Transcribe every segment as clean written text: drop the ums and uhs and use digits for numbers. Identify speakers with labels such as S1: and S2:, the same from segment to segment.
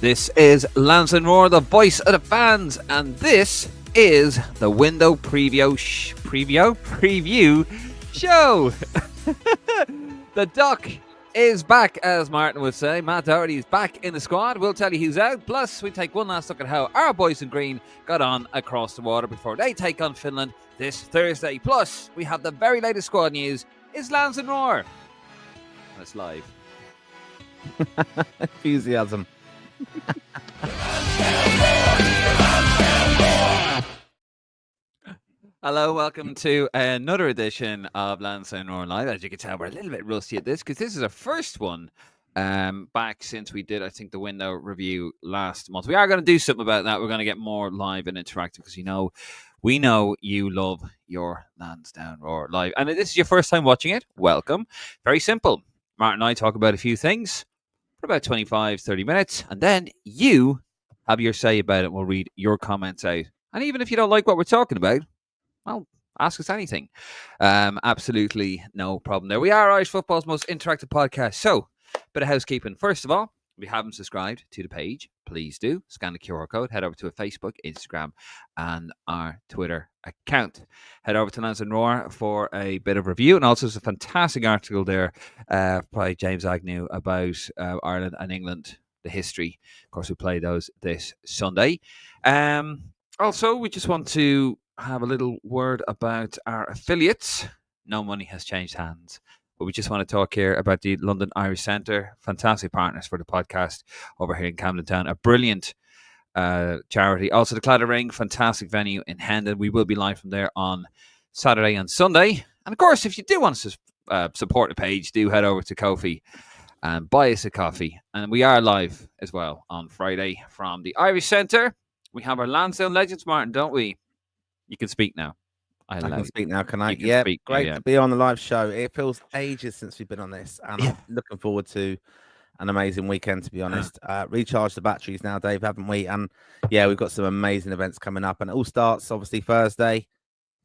S1: This is Lansdowne Roar, the voice of the fans, and this is the window preview show. The Duck is back, as Martin would say. Matt Doherty is back in the squad. We'll tell you who's out. Plus, we take one last look at how our boys in green got on across the water before they take on Finland this Thursday. Plus, we have the very latest squad news. It's Lansdowne Roar. And it's live.
S2: Enthusiasm.
S1: Hello, welcome to another edition of Lansdowne Roar Live. As you can tell, we're a little bit rusty at this because this is our first one back since we did, I think, the window review last month. We are going to do something about that. We're going to get more live and interactive because we know you love your Lansdowne Roar Live. And if this is your first time watching it, welcome. Very simple. Martin and I talk about a few things for about 25, 30 minutes, and then you have your say about it. We'll read your comments out. And even if you don't like what we're talking about, well, ask us anything. Absolutely no problem there. We are Irish football's most interactive podcast. So, bit of housekeeping. First of all, if you haven't subscribed to the page, please do. Scan the QR code. Head over to a Facebook, Instagram, and our Twitter account. Head over to Lansdowne Roar for a bit of review. And also, there's a fantastic article there by James Agnew about Ireland and England, the history. Of course, we play those this Sunday. Also, we just want to have a little word about our affiliates. No money has changed hands, but we just want to talk here about the London Irish Centre. Fantastic partners for the podcast over here in Camden Town. A brilliant charity. Also, the Claddagh Ring, fantastic venue in Hendon. We will be live from there on Saturday and Sunday. And of course, if you do want to support the page, do head over to Ko-fi and buy us a coffee. And we are live as well on Friday from the Irish Centre. We have our Lansdowne legends, Martin, don't we? You can speak now.
S2: I can speak now, can I?
S1: Yeah,
S2: great to be on the live show. It feels ages since we've been on this, and I'm looking forward to an amazing weekend, to be honest. Recharge the batteries now, Dave, haven't we? And yeah, we've got some amazing events coming up, and it all starts obviously Thursday.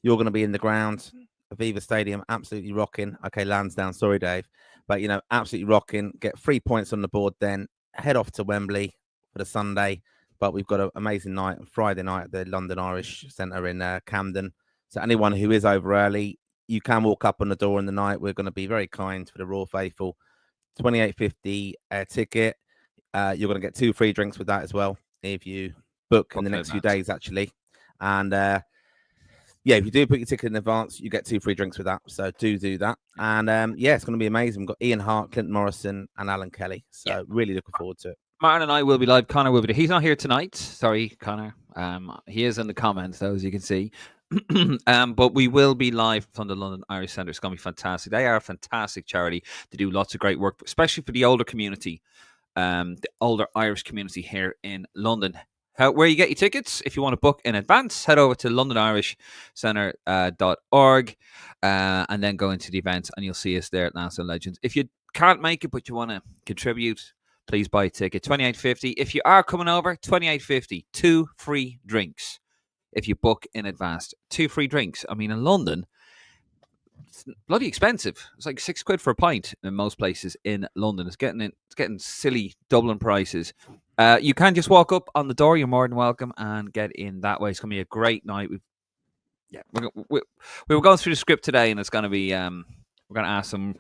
S2: You're going to be in the ground, Aviva Stadium, absolutely rocking. Okay, Lansdowne, sorry, Dave, but absolutely rocking. Get 3 points on the board, then head off to Wembley for the Sunday. But we've got an amazing night on Friday night at the London Irish Centre in Camden. So anyone who is over early, you can walk up on the door in the night. We're going to be very kind for the Raw faithful. $28.50 ticket. You're going to get 2 free drinks with that as well if you book in the next few days, actually. And if you do book your ticket in advance, you get 2 free drinks with that. So do that. And it's going to be amazing. We've got Ian Hart, Clinton Morrison, and Alan Kelly. So really looking forward to it.
S1: Martin and I will be live. Connor will be there. He's not here tonight. Sorry, Connor. He is in the comments, though, as you can see. But we will be live from the London Irish Centre. It's going to be fantastic. They are a fantastic charity. They do lots of great work, especially for the older community, the older Irish community here in London. Where you get your tickets, if you want to book in advance, head over to londonirishcentre.org and then go into the events, and you'll see us there at Lansdowne Legends. If you can't make it, but you want to contribute, please buy a ticket. $28.50. If you are coming over, $28.50. 2 free drinks. If you book in advance, 2 free drinks. I mean, in London, it's bloody expensive. It's like £6 for a pint in most places in London. It's getting silly Dublin prices. You can just walk up on the door. You're more than welcome and get in that way. It's going to be a great night. We were going through the script today, and it's going to be we're going to ask some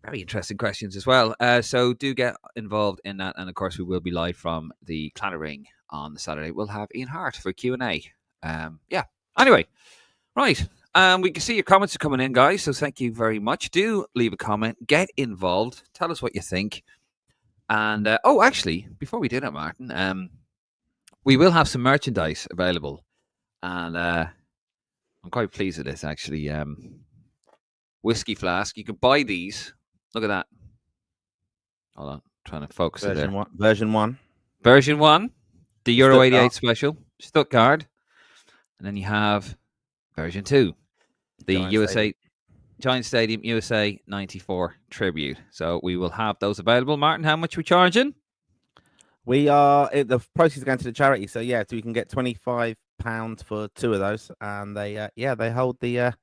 S1: very interesting questions as well. So do get involved in that. And of course, we will be live from the Claddagh Ring on the Saturday. We'll have Ian Hart for Q&A. Anyway, right. We can see your comments are coming in, guys. So thank you very much. Do leave a comment. Get involved. Tell us what you think. And actually, before we do that, Martin, we will have some merchandise available. And I'm quite pleased with this, actually. Whiskey flask. You can buy these. Look at that. Hold on. I'm trying to focus it there.
S2: Version 1.
S1: Version 1. The Euro 88 special. Stuttgart. And then you have version 2. The Giant Stadium USA 94 tribute. So we will have those available. Martin, how much are we charging?
S2: We are, the proceeds are going to the charity. So so you can get £25 for 2 of those. And they hold the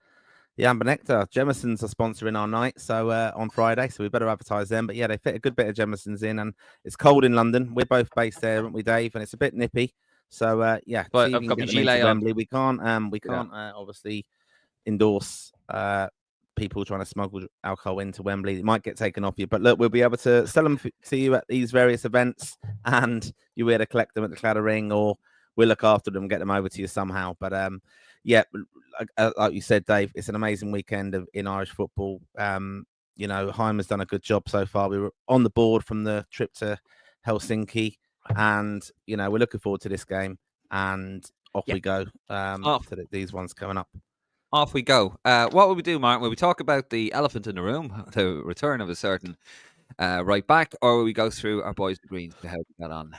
S2: Yeah, Amber Nectar. Jemisin's are sponsoring our night, so on Friday, so we better advertise them. But yeah, they fit a good bit of Jemisin's in, and it's cold in London. We're both based there, aren't we, Dave? And it's a bit nippy. So yeah,
S1: But
S2: see if
S1: I've
S2: you
S1: got
S2: can
S1: my
S2: get them into
S1: gilet on.
S2: Wembley. We can't
S1: Yeah.
S2: obviously endorse people trying to smuggle alcohol into Wembley. It might get taken off you, but look, we'll be able to sell them to you at these various events, and you'll be able to collect them at the Claddagh Ring, or we'll look after them, get them over to you somehow. But yeah, like you said, Dave, it's an amazing weekend in Irish football. You know, Heimer's done a good job so far. We were on the board from the trip to Helsinki, and you know, we're looking forward to this game. And off we go to these ones coming up.
S1: Off we go. What will we do, Martin? Will we talk about the elephant in the room, the return of a certain right back, or will we go through our boys' greens to how we got on?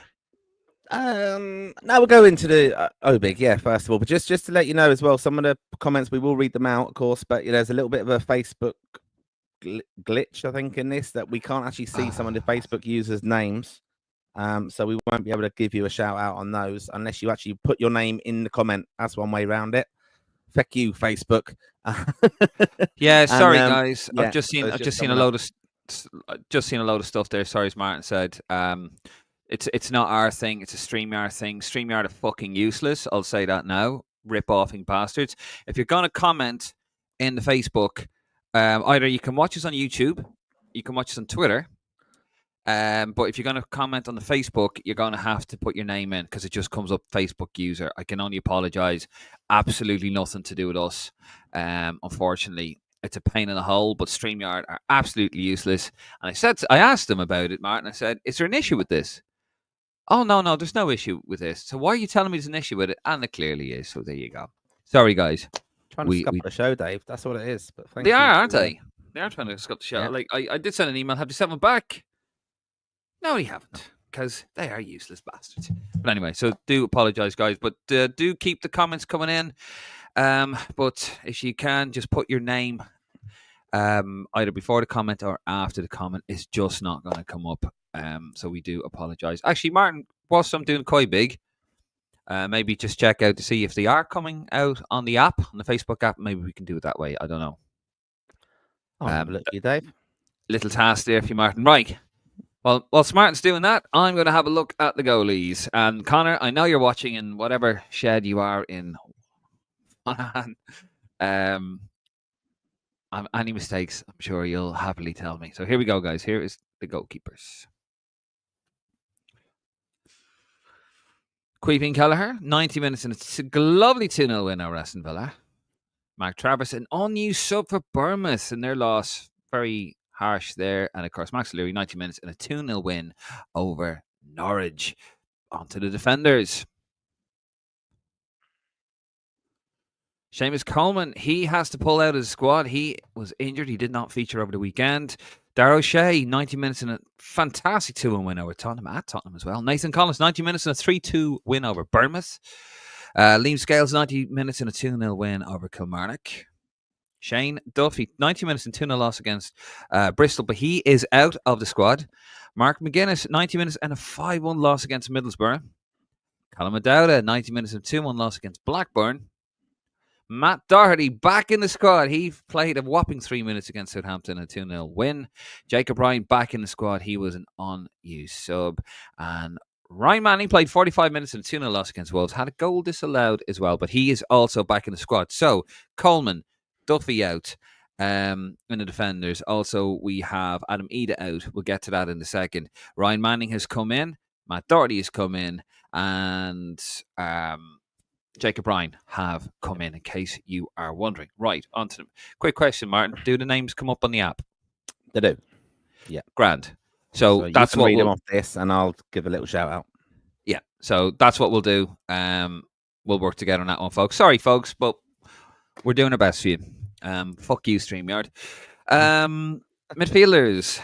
S2: Now we'll go into the Obig, yeah, first of all, but just to let you know as well, some of the comments we will read them out, of course, but there's a little bit of a Facebook glitch, I think, in this, that we can't actually see some of the Facebook users' names. So we won't be able to give you a shout out on those unless you actually put your name in the comment. That's one way around it. Feck you, Facebook.
S1: Yeah, sorry guys.
S2: Yeah,
S1: I've just seen a load of stuff there. Sorry, as Martin said. It's not our thing. It's a StreamYard thing. StreamYard are fucking useless. I'll say that now. Rip-offing bastards. If you're gonna comment in the Facebook, either you can watch us on YouTube, you can watch us on Twitter. But if you're going to comment on the Facebook, you're going to have to put your name in because it just comes up Facebook user. I can only apologize. Absolutely nothing to do with us. Unfortunately, it's a pain in the hole, but StreamYard are absolutely useless. And I asked them about it, Martin. I said, is there an issue with this? Oh, no, there's no issue with this. So why are you telling me there's an issue with it? And it clearly is. So there you go. Sorry, guys.
S2: Trying to scupper the show, Dave. That's what it is. But
S1: they are, aren't they? They are trying to scupper the show. Yeah. Like I did send an email. Have you sent one back? No, you haven't, because they are useless bastards. But anyway, so do apologise, guys. But do keep the comments coming in. But if you can, just put your name either before the comment or after the comment. It's just not going to come up. So we do apologise. Actually, Martin, whilst I'm doing Koi Big, maybe just check out to see if they are coming out on the app, on the Facebook app. Maybe we can do it that way. I don't know.
S2: I'll have a look at you, Dave.
S1: Little task there for you, Martin. Right. Well, while Martin's doing that, I'm going to have a look at the goalies. And Connor, I know you're watching in whatever shed you are in. Any mistakes, I'm sure you'll happily tell me. So here we go, guys. Here is the goalkeepers. Queeping Kelleher, 90 minutes, and it's a lovely 2-0 win over Aston Villa. Mark Travers, an unused sub for Bournemouth in their loss. Very harsh there. And of course, Max O'Leary, 90 minutes and a 2-0 win over Norwich. On to the defenders. Seamus Coleman, he has to pull out his squad. He was injured. He did not feature over the weekend. Darragh O'Shea, 90 minutes and a fantastic 2-1 win over Tottenham, at Tottenham as well. Nathan Collins, 90 minutes and a 3-2 win over Bournemouth. Liam Scales, 90 minutes and a 2-0 win over Kilmarnock. Shane Duffy, 90 minutes and 2-0 loss against Bristol, but he is out of the squad. Mark McGuinness, 90 minutes and a 5-1 loss against Middlesbrough. Callum O'Dowda, 90 minutes and a 2-1 loss against Blackburn. Matt Doherty back in the squad. He played a whopping 3 minutes against Southampton, a 2-0 win. Jacob Ryan back in the squad. He was an unused sub. And Ryan Manning played 45 minutes and a 2-0 loss against Wolves. Had a goal disallowed as well, but he is also back in the squad. So, Coleman, Duffy out in the defenders. Also, we have Adam Ida out. We'll get to that in a second. Ryan Manning has come in. Matt Doherty has come in. And Jacob Ryan have come in case you are wondering. Right, on to them. Quick question, Martin. Do the names come up on the app?
S2: They do. Yeah.
S1: Grand. So that's what
S2: we'll read them off this, and I'll give a little shout out.
S1: Yeah. So that's what we'll do. We'll work together on that one, folks. Sorry, folks, but we're doing our best for you. Fuck you, StreamYard. Midfielders.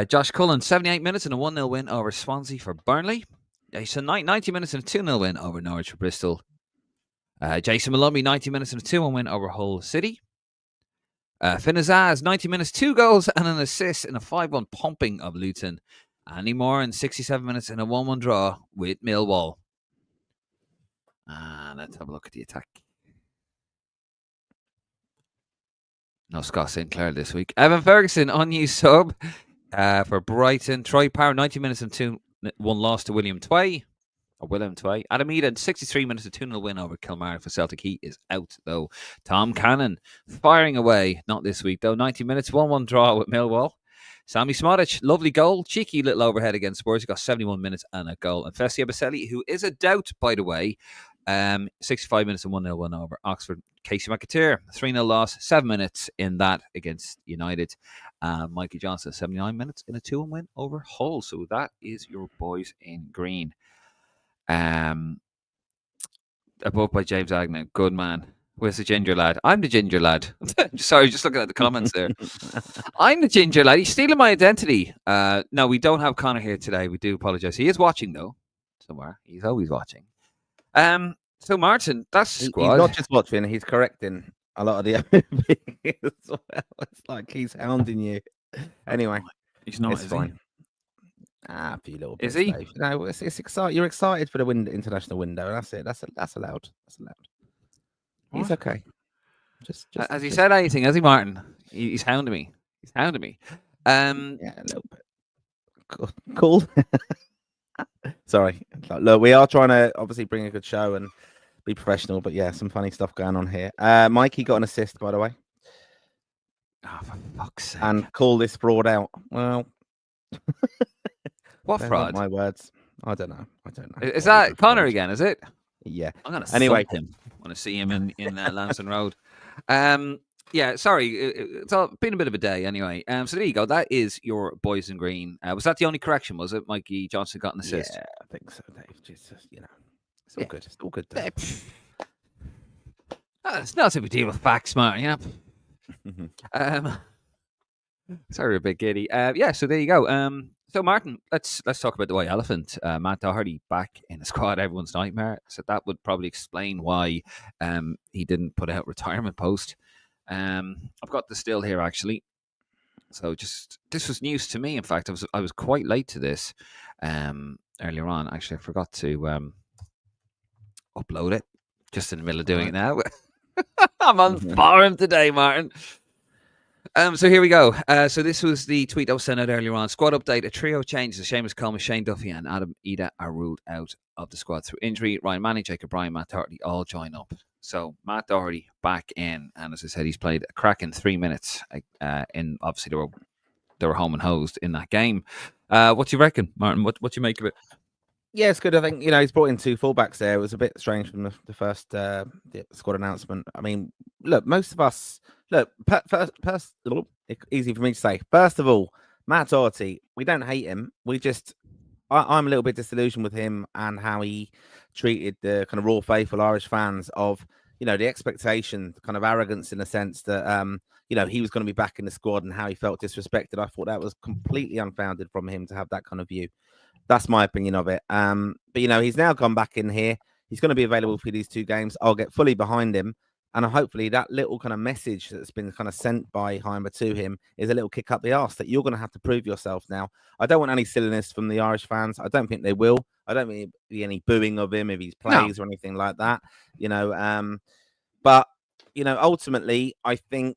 S1: Josh Cullen, 78 minutes and a 1-0 win over Swansea for Burnley. Jason Knight, 90 minutes and a 2-0 win over Norwich for Bristol. Jason Malumbi, 90 minutes and a 2-1 win over Hull City. Finn Azaz, 90 minutes, 2 goals and an assist in a 5-1 pumping of Luton. Andy Moore in 67 minutes and a 1-1 draw with Millwall. Let's have a look at the attack. No Scott Sinclair this week. Evan Ferguson, unused sub for Brighton. Troy Power, 90 minutes and 2-1 loss to William Tway. Adam Eden, 63 minutes, a 2-0 win over Kilmarnock for Celtic. He is out, though. Tom Cannon, firing away. Not this week, though. 90 minutes, 1-1 draw with Millwall. Sammy Smodic, lovely goal. Cheeky little overhead against Spurs. He got 71 minutes and a goal. And Fessi Abaselli, who is a doubt, by the way, 65 minutes and 1-0 win over Oxford. Casey McAteer, 3-0 loss, 7 minutes in that against United. Mikey Johnson, 79 minutes in a 2-1 win over Hull. So that is your boys in green. Above by James Agnew. Good man. Where's the ginger lad? I'm the ginger lad. Sorry, just looking at the comments there. I'm the ginger lad. He's stealing my identity. No, we don't have Connor here today. We do apologise. He is watching, though, somewhere. He's always watching. So, Martin, that's the squad.
S2: He's not just watching, he's correcting a lot of the other as well. It's like he's hounding you. Anyway,
S1: he's not,
S2: it's fine. A few little bits.
S1: Is he?
S2: Dave. No, it's exciting. You're excited for the international window. That's it. That's allowed. That's allowed. What? He's okay. Just
S1: has he said anything? Has he, Martin? He's hounding me. Yeah,
S2: a little bit. Cool. Sorry. Look, we are trying to obviously bring a good show and be professional, but yeah, some funny stuff going on here. Mikey got an assist, by the way.
S1: Oh, for fuck's sake!
S2: And call this fraud out. Well.
S1: What fraud?
S2: My words. I don't know.
S1: Is that Connor again? Is it?
S2: Yeah.
S1: I'm gonna anyway him. I want to see him in Lansdowne Road. Yeah. Sorry, it's been a bit of a day anyway. So there you go. That is your boys in green. Was that the only correction? Was it? Mikey Johnson got an assist.
S2: Yeah, I think so, Dave. Just it's all good. It's all good. Dave.
S1: It's not a big deal with facts, Martin. Yeah. Sorry, a bit giddy. Yeah. So there you go. So, Martin, let's talk about the white elephant. Matt Doherty back in the squad, everyone's nightmare. So that would probably explain why he didn't put out retirement post. I've got the still here, actually. So this was news to me. In fact, I was quite late to this earlier on. Actually, I forgot to upload it just in the middle of doing it now. I'm on forum today, Martin. So here we go. So this was the tweet that was sent out earlier on. Squad update. A trio changes. Seamus Coleman, Shane Duffy and Adam Ida are ruled out of the squad through injury. Ryan Manning, Jacob Bryan, Matt Doherty all join up. So Matt Doherty back in. And as I said, he's played a cracking 3 minutes. In obviously they were home and hosed in that game. What do you reckon, Martin? What do you make of it?
S2: Yeah, it's good. I think, he's brought in two fullbacks there. It was a bit strange from the first the squad announcement. I mean, look, most of us, first, easy for me to say. First of all, Matt Doherty, we don't hate him. I'm a little bit disillusioned with him and how he treated the kind of raw, faithful Irish fans of, the expectation, the kind of arrogance in a sense that, he was going to be back in the squad and how he felt disrespected. I thought that was completely unfounded from him to have that kind of view. That's my opinion of it. But, he's now gone back in here. He's going to be available for these two games. I'll get fully behind him. And hopefully that little kind of message that's been kind of sent by Heimer to him is a little kick up the arse that you're going to have to prove yourself now. I don't want any silliness from the Irish fans. I don't think they will. I don't think there'll be any booing of him if he plays or anything like that. But, ultimately, I think,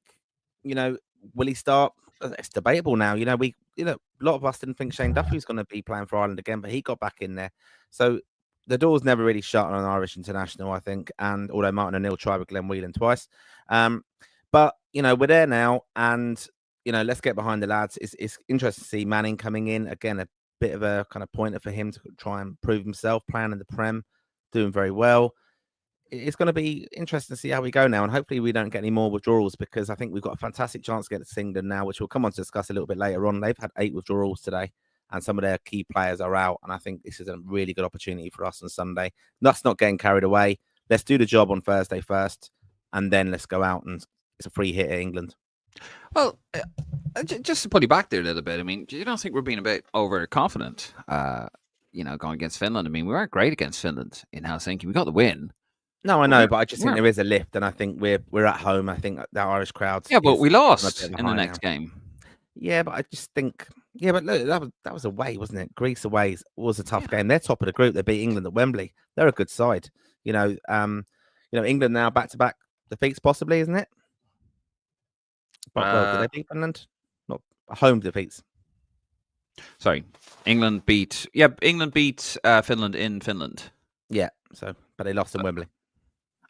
S2: will he start? It's debatable now. A lot of us didn't think Shane Duffy was going to be playing for Ireland again, but he got back in there. So the door's never really shut on an Irish international, I think. And although Martin O'Neill tried with Glenn Whelan twice, but we're there now, and let's get behind the lads. It's interesting to see Manning coming in again, a bit of a kind of pointer for him to try and prove himself, playing in the Prem, doing very well. It's going to be interesting to see how we go now, and hopefully we don't get any more withdrawals, because I think we've got a fantastic chance to get to England now, which we'll come on to discuss a little bit later on. They've had 8 withdrawals today, and some of their key players are out, and I think this is a really good opportunity for us on Sunday. That's not getting carried away. Let's do the job on Thursday first, and then let's go out, and it's a free hit at England.
S1: Well, just to put you back there a little bit, I mean, you don't think we're being a bit overconfident, going against Finland? I mean, we weren't great against Finland in Helsinki. We got the win.
S2: No, I know, but I just think there is a lift, and I think we're at home. I think the Irish crowds.
S1: Yeah, but we lost in the next game.
S2: Yeah, but I just think, but look, that was away, wasn't it? Greece away was a tough game. They're top of the group. They beat England at Wembley. They're a good side. England now back-to-back defeats, possibly, isn't it? But well, did they beat Finland? Not home defeats.
S1: Sorry, England beat Finland in Finland.
S2: Yeah, but they lost in Wembley,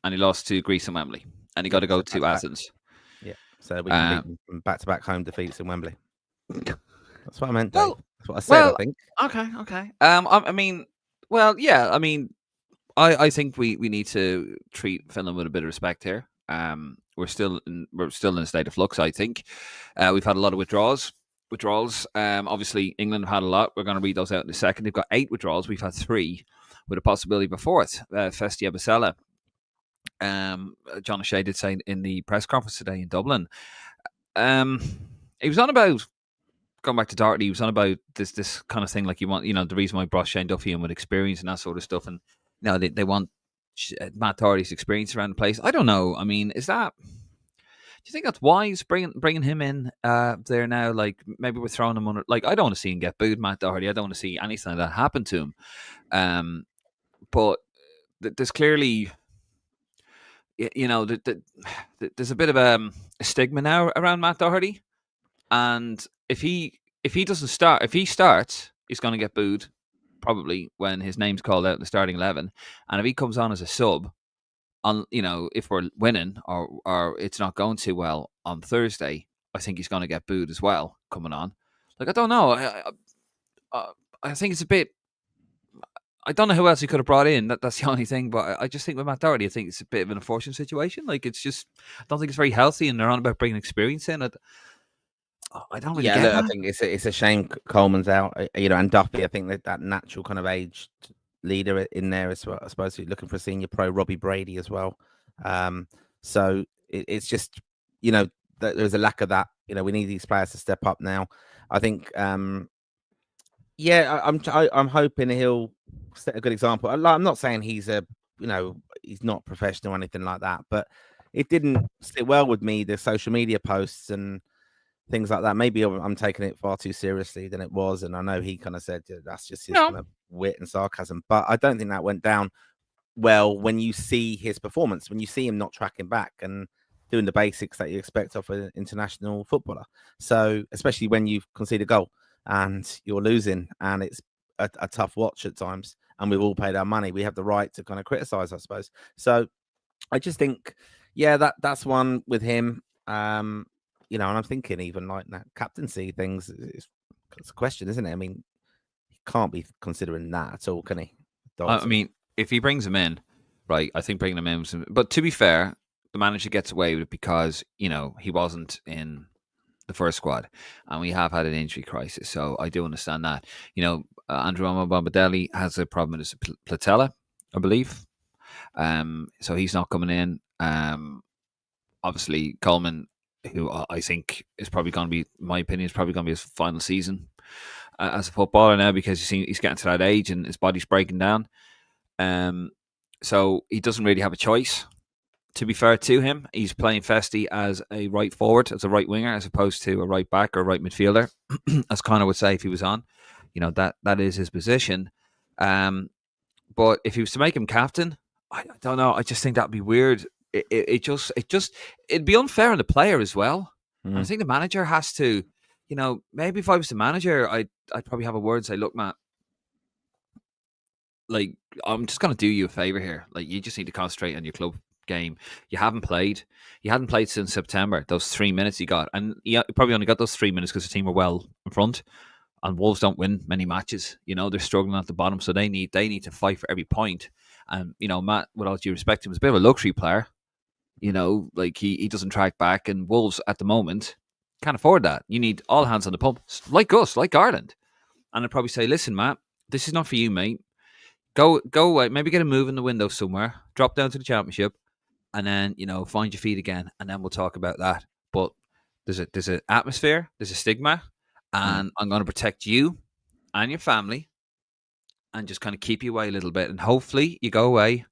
S1: and he lost to Greece and Wembley, and he got to go to Athens.
S2: Yeah, so we can beat them back-to-back home defeats in Wembley. That's what I meant, Dave. Well, that's what I said. I think.
S1: Okay. I mean, well, yeah. I mean, I think we need to treat Finland with a bit of respect here. We're still in a state of flux. I think we've had a lot of withdrawals. Obviously, England have had a lot. We're going to read those out in a second. They've got 8 withdrawals. We've had 3, with a possibility of a 4th. Festia Basela. John O'Shea did say in the press conference today in Dublin. He was on about, going back to Doherty, he was on about this kind of thing, like you want, the reason why I brought Shane Duffy in with experience and that sort of stuff, and they want Matt Doherty's experience around the place. I don't know. I mean, do you think that's wise bringing him in there now? Like, maybe we're throwing him under. Like, I don't want to see him get booed, Matt Doherty. I don't want to see anything like that happen to him. But there's clearly, there's a bit of a stigma now around Matt Doherty, and if he starts, he's going to get booed probably when his name's called out in the starting 11, and if he comes on as a sub, if we're winning or it's not going too well on Thursday, I think he's going to get booed as well coming on. Like, I don't know. I think it's a bit. I don't know who else he could have brought in. That's the only thing. But I just think with Matt Doherty, I think it's a bit of an unfortunate situation. Like, it's just, I don't think it's very healthy, and they're on about bringing experience in. I don't really get that.
S2: I think it's a shame Coleman's out. And Duffy, I think that natural kind of aged leader in there as well. I suppose you're looking for a senior pro, Robbie Brady as well. So it's just, there's a lack of that. We need these players to step up now. I think, I'm hoping he'll set a good example. I'm not saying he's he's not professional or anything like that, but it didn't sit well with me, the social media posts and things like that. Maybe I'm taking it far too seriously than it was, and I know he kind of said that's just his kind of wit and sarcasm, but I don't think that went down well when you see his performance, when you see him not tracking back and doing the basics that you expect of an international footballer. So especially when you've conceded a goal and you're losing, and it's a tough watch at times, and we've all paid our money, we have the right to kind of criticize, I suppose. So I just think, that's one with him. And I'm thinking even like that captaincy things, it's a question, isn't it? I mean, he can't be considering that at all, can he?
S1: I mean, if he brings him in, right, I think bringing him in was, but to be fair, the manager gets away with it because, he wasn't in the first squad, and we have had an injury crisis, so I do understand that. Andrew Bombadeli has a problem with his patella, I believe. So he's not coming in. Obviously, Coleman, who I think is probably going to be, in my opinion, is probably going to be his final season as a footballer now, because he's getting to that age and his body's breaking down. So he doesn't really have a choice. To be fair to him, he's playing Festi as a right forward, as a right winger, as opposed to a right back or a right midfielder, as Connor would say if he was on. That is his position. But if he was to make him captain, I don't know. I just think that'd be weird. It'd be unfair on the player as well. And I think the manager has to, maybe if I was the manager, I'd probably have a word and say, look, Matt, like, I'm just going to do you a favor here. Like, you just need to concentrate on your club game. You hadn't played since September. Those 3 minutes you got, and you probably only got those 3 minutes because the team were well in front. And Wolves don't win many matches. They're struggling at the bottom, so they need to fight for every point. And Matt, with all due respect to him, is a bit of a luxury player. Like he doesn't track back, and Wolves at the moment can't afford that. You need all hands on the pump, like us, like Ireland. And I'd probably say, listen, Matt, this is not for you, mate. Go away. Maybe get a move in the window somewhere. Drop down to the Championship, and then find your feet again, and then we'll talk about that. But there's an atmosphere, there's a stigma, and I'm going to protect you and your family, and just kind of keep you away a little bit, and hopefully you go away,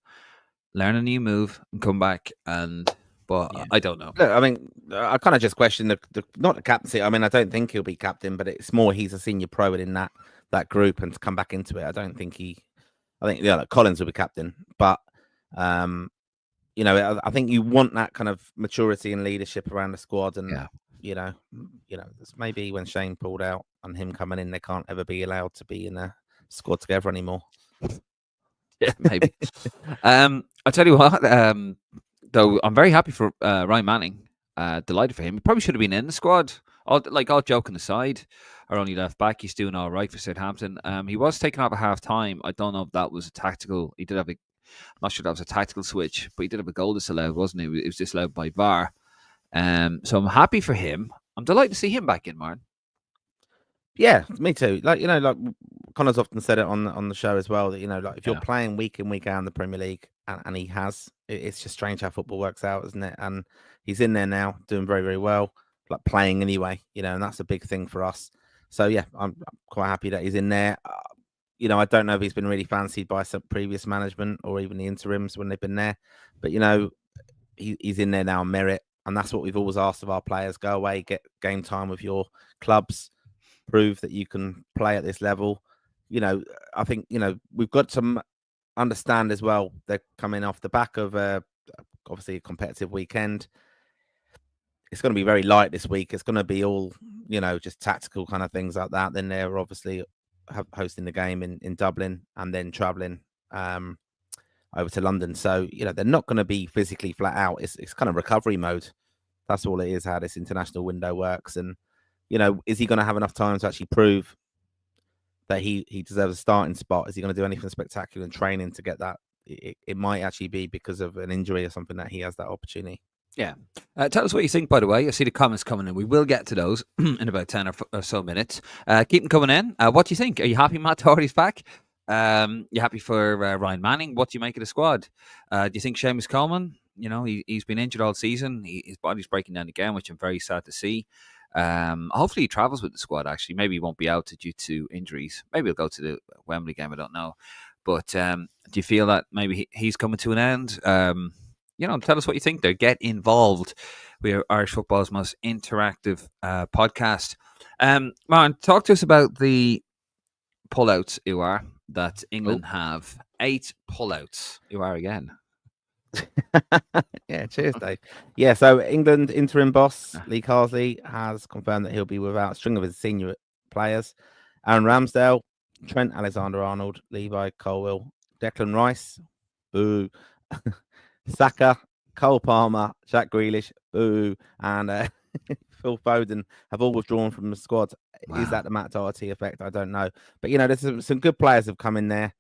S1: learn a new move, and come back. But I don't know.
S2: Look, I mean, I kind of just question not the captaincy. I mean, I don't think he'll be captain, but it's more he's a senior pro in that group, and to come back into it, I think Collins will be captain, but I think you want that kind of maturity and leadership around the squad, and
S1: Yeah.
S2: it's maybe when Shane pulled out and him coming in, they can't ever be allowed to be in a squad together anymore.
S1: Yeah, maybe. I'll tell you what. Though I'm very happy for Ryan Manning. Delighted for him. He probably should have been in the squad. All joking aside, our only left back, he's doing all right for Southampton. He was taken off at half time. I don't know if that was a tactical. He did have a. I'm not sure that was a tactical switch, but he did have a goal disallowed, wasn't he? It was disallowed by VAR. So I'm happy for him. I'm delighted to see him back in, Martin.
S2: Yeah, me too. Like Connor's often said it on the show as well, that if you're playing week in, week out in the Premier League, and he has, it's just strange how football works out, isn't it? And he's in there now, doing very, very well, like playing anyway, and that's a big thing for us. So yeah, I'm quite happy that he's in there. I don't know if he's been really fancied by some previous management or even the interims when they've been there, but he's in there now on merit, and that's what we've always asked of our players: go away, get game time with your clubs, prove that you can play at this level. I think we've got to understand as well, they're coming off the back of obviously a competitive weekend. It's going to be very light this week. It's going to be all just tactical kind of things like that. Then they're obviously hosting the game in Dublin and then traveling over to London. So they're not going to be physically flat out. It's kind of recovery mode. That's all it is, how this international window works. And is he going to have enough time to actually prove that he deserves a starting spot? Is he going to do anything spectacular in training to get that? It might actually be because of an injury or something that he has that opportunity.
S1: Yeah. Tell us what you think, by the way. I see the comments coming in. We will get to those in about 10 or so minutes. Keep them coming in. What do you think? Are you happy Matt Doherty's back? You happy for Ryan Manning? What do you make of the squad? Do you think James McClean, he's been injured all season. His body's breaking down again, which I'm very sad to see. Hopefully he travels with the squad, actually. Maybe he won't be out due to injuries. Maybe he'll go to the Wembley game. I don't know. But do you feel that maybe he's coming to an end? Tell us what you think there. Get involved. We are Irish football's most interactive podcast. Martin, talk to us about the pullouts, Uar, that England have. 8 pullouts. Uar again.
S2: Yeah, cheers, Dave. Yeah, so England interim boss Lee Carsley has confirmed that he'll be without a string of his senior players: Aaron Ramsdale, Trent Alexander-Arnold, Levi Colwill, Declan Rice, boo, Saka, Cole Palmer, Jack Grealish, boo, and Phil Foden have all withdrawn from the squad. Wow. Is that the Matt Doherty effect? I don't know. But, there's some good players have come in there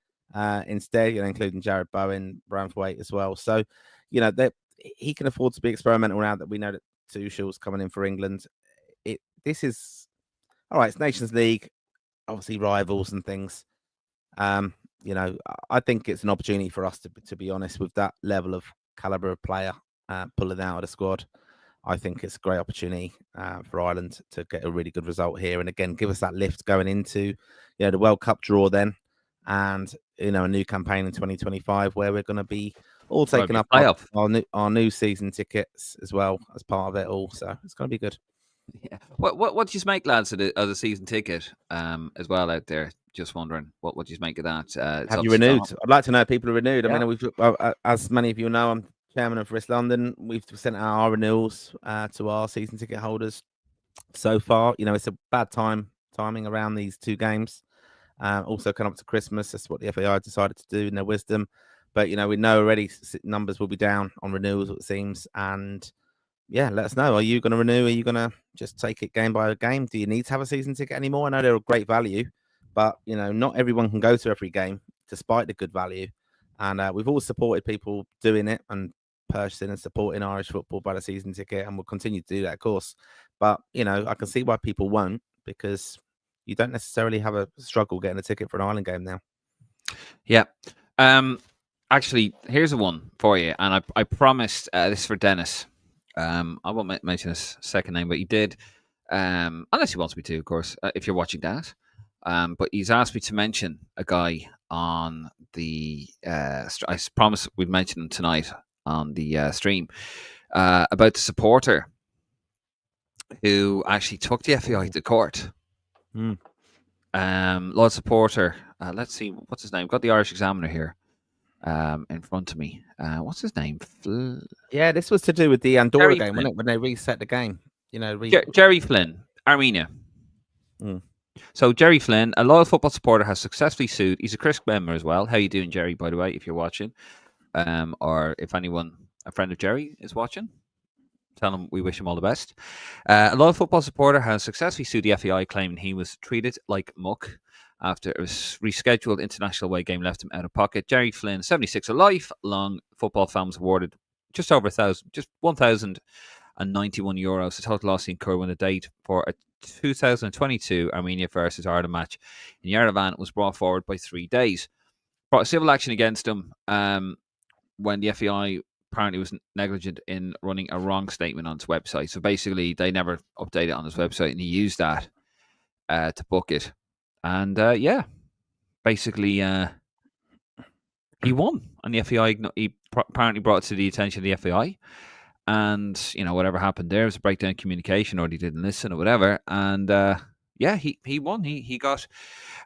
S2: instead, including Jared Bowen, Braithwaite as well. So, he can afford to be experimental now that we know that Tuchel's coming in for England. This is, all right, it's Nations League, obviously rivals and things. I think it's an opportunity for us to be honest, with that level of caliber of player pulling out of the squad. I think it's a great opportunity for Ireland to get a really good result here, and again give us that lift going into the World Cup draw then, and a new campaign in 2025 where we're going to be all taking up our new season tickets as well as part of it all. So it's going to be good.
S1: Yeah. What do you make, lads, of the season ticket as well out there? Just wondering, what do you make of that?
S2: Have you renewed? I'd like to know if people are renewed. Yeah. I mean, as many of you know, I'm chairman of Risk London. We've sent out our renewals to our season ticket holders so far. It's a bad timing around these 2 games. Also coming up to Christmas. That's what the FAI decided to do in their wisdom. But, we know already numbers will be down on renewals, it seems. And yeah, let us know. Are you going to renew? Are you going to just take it game by game? Do you need to have a season ticket anymore? I know they're a great value, but, not everyone can go to every game despite the good value. And we've always supported people doing it and purchasing and supporting Irish football by the season ticket, and we'll continue to do that, of course. But, I can see why people won't, because you don't necessarily have a struggle getting a ticket for an Ireland game now.
S1: Yeah. Actually, here's a one for you, and I promised this is for Dennis. I won't mention his second name, but he did, unless he wants me to, of course, if you're watching that. But he's asked me to mention a guy on the I promise we'd mention him tonight on the stream about the supporter who actually took the FAI to court. Lord supporter, let's see, what's his name? Got the Irish Examiner here. in front of me. What's his name?
S2: Yeah, this was to do with the Andorra
S1: Jerry
S2: game,
S1: Flynn.
S2: wasn't it? When they reset the game,
S1: Jerry Flynn, Armenia.
S2: Mm.
S1: So Jerry Flynn, a loyal football supporter, has successfully sued. He's a Chris member as well. How you doing, Jerry? By the way, if you're watching, or if anyone, a friend of Jerry, is watching, tell him we wish him all the best. A loyal football supporter has successfully sued the FAI, claiming he was treated like muck after a rescheduled international away game left him out of pocket. Jerry Flynn, 76, a lifelong football fan, was awarded just over €1,091. The total loss he incurred when the date for a 2022 Armenia versus Ireland match in Yerevan was brought forward by 3 days. Brought civil action against him when the FAI apparently was negligent in running a wrong statement on its website. So basically, they never updated on his website, and he used that to book it. And basically, he won. And the FAI, he apparently brought it to the attention of the FAI. And, whatever happened there was a breakdown in communication, or he didn't listen or whatever. And he won. He got,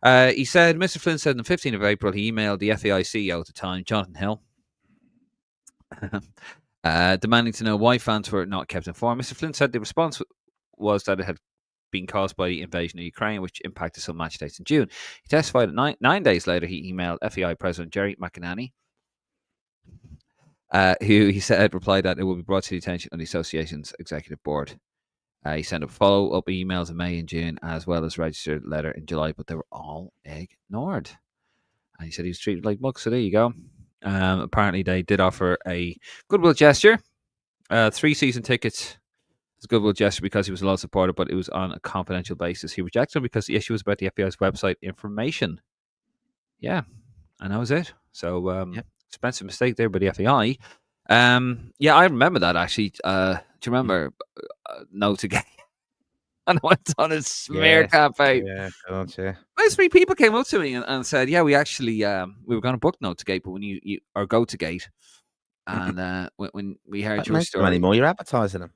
S1: he said, Mr. Flynn said on the 15th of April, he emailed the FAI CEO at the time, Jonathan Hill, demanding to know why fans were not kept informed. Mr. Flynn said the response was that it had been caused by the invasion of Ukraine, which impacted some match dates in June. He testified that 9 days later, he emailed FAI President Jerry McClean, who he said replied that it will be brought to the attention of the association's executive board. He sent up follow-up emails in May and June, as well as a registered letter in July, but they were all ignored. And he said he was treated like muck, so there you go. Apparently, they did offer a goodwill gesture, 3 season tickets. It's a goodwill gesture because he was a loyal supporter, but it was on a confidential basis. He rejected them because the issue was about the FBI's website information. Yeah, and that was it. So, expensive mistake there by the FAI. I remember that actually. Do you remember Notegate? And I went on a smear campaign.
S2: Yeah, God, yeah.
S1: Those 3 people came up to me and said, "Yeah, we actually we were going to book Notegate, but when you or go to Gate, and when we heard your story
S2: anymore, you're advertising them.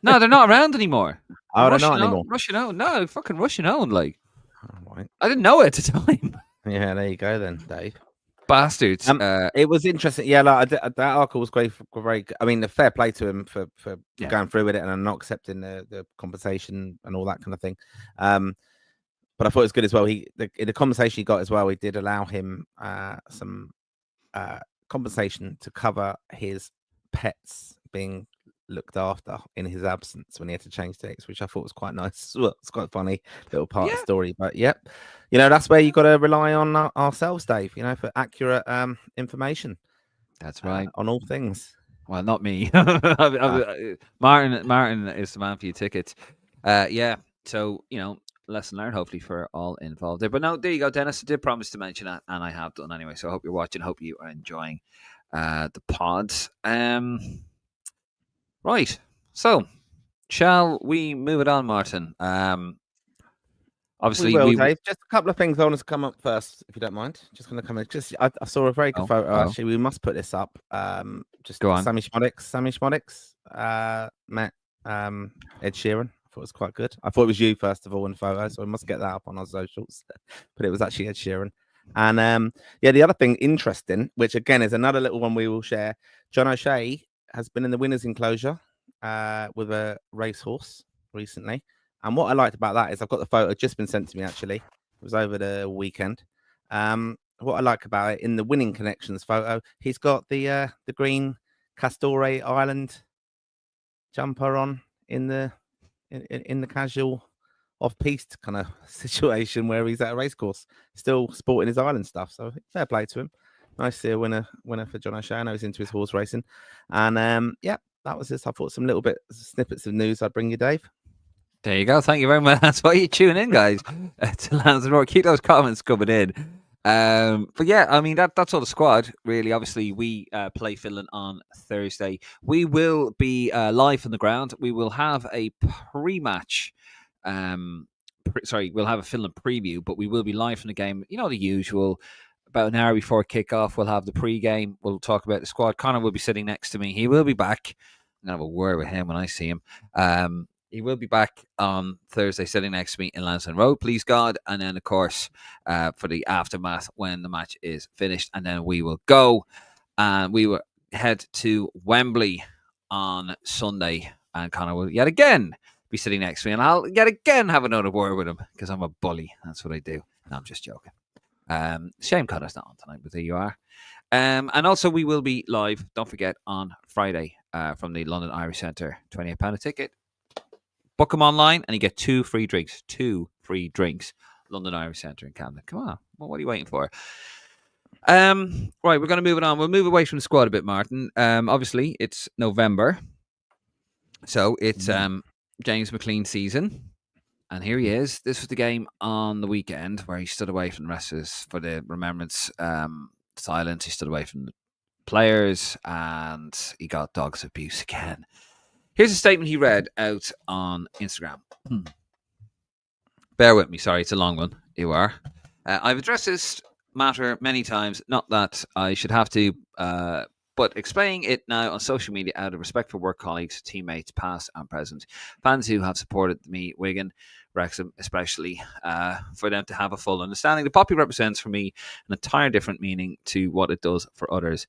S1: No, they're not around anymore.
S2: Oh, they're not anymore.
S1: Russian owned. No, fucking Russian owned. Like,
S2: right.
S1: I didn't know it at the time.
S2: Yeah, there you go then, Dave.
S1: Bastards.
S2: It was interesting. Yeah, like that article was great. Very, I mean, the fair play to him for going through with it and not accepting the compensation and all that kind of thing. But I thought it was good as well. In the conversation he got as well, he did allow him some compensation to cover his pets being looked after in his absence when he had to change dates, which I thought was quite nice. Well, it's quite a funny little part of the story. But that's where you got to rely on ourselves, Dave. For accurate information.
S1: That's right
S2: on all things.
S1: Well, not me. Martin is the man for your tickets. So lesson learned, hopefully, for all involved there. But no, there you go, Dennis. I did promise to mention that, and I have done anyway. So I hope you're watching. Hope you are enjoying the pods. Right. So, shall we move it on, Martin? Obviously,
S2: Dave. Just a couple of things I want to come up first, if you don't mind. Just going to come in. I saw a very good photo. Actually, we must put this up. Just go on. Sammy Schmodix met Ed Sheeran. I thought it was quite good. I thought it was you first of all in the photo, so we must get that up on our socials. But it was actually Ed Sheeran. And the other thing interesting, which again is another little one we will share. John O'Shea has been in the winner's enclosure with a racehorse recently. And what I liked about that is I've got the photo just been sent to me, actually. It was over the weekend. What I like about it, in the winning connections photo, he's got the green Castore Island jumper on in the casual off-piste kind of situation where he's at a racecourse, still sporting his island stuff. So fair play to him. Nice to see a winner for John O'Shea. I know he's into his horse racing. And that was just, I thought, some little snippets of news I'd bring you, Dave.
S1: There you go. Thank you very much. That's why you tune in, guys, to Lansdowne. Keep those comments coming in. But yeah, I mean, that's all the squad, really. Obviously, we play Finland on Thursday. We will be live from the ground. We will have a pre-match. We'll have a Finland preview, but we will be live from the game. The usual. About an hour before kickoff, we'll have the pre-game. We'll talk about the squad. Connor will be sitting next to me. He will be back. I'm going to have a word with him when I see him. He will be back on Thursday, sitting next to me in Lansdowne Road, please God. And then, of course, for the aftermath when the match is finished. And then we will go and we will head to Wembley on Sunday. And Connor will yet again be sitting next to me. And I'll yet again have another word with him because I'm a bully. That's what I do. No, I'm just joking. Shame Connor's not on tonight, but there you are. And also, we will be live, don't forget, on Friday from the London Irish Centre. £28 a ticket. Book them online and you get 2 free drinks. 2 free drinks. London Irish Centre in Camden. Come on. Well, what are you waiting for? Right, we're going to move it on. We'll move away from the squad a bit, Martin. Obviously, it's November. So it's James McClean season. And here he is. This was the game on the weekend where he stood away from the rest of us for the remembrance silence. He stood away from the players and he got dogs abuse again. Here's a statement he read out on Instagram. Bear with me. Sorry, it's a long one. You are. I've addressed this matter many times. Not that I should have to, but explaining it now on social media out of respect for work colleagues, teammates, past and present, fans who have supported me, Wigan, Wrexham, especially, for them to have a full understanding. The poppy represents for me an entire different meaning to what it does for others.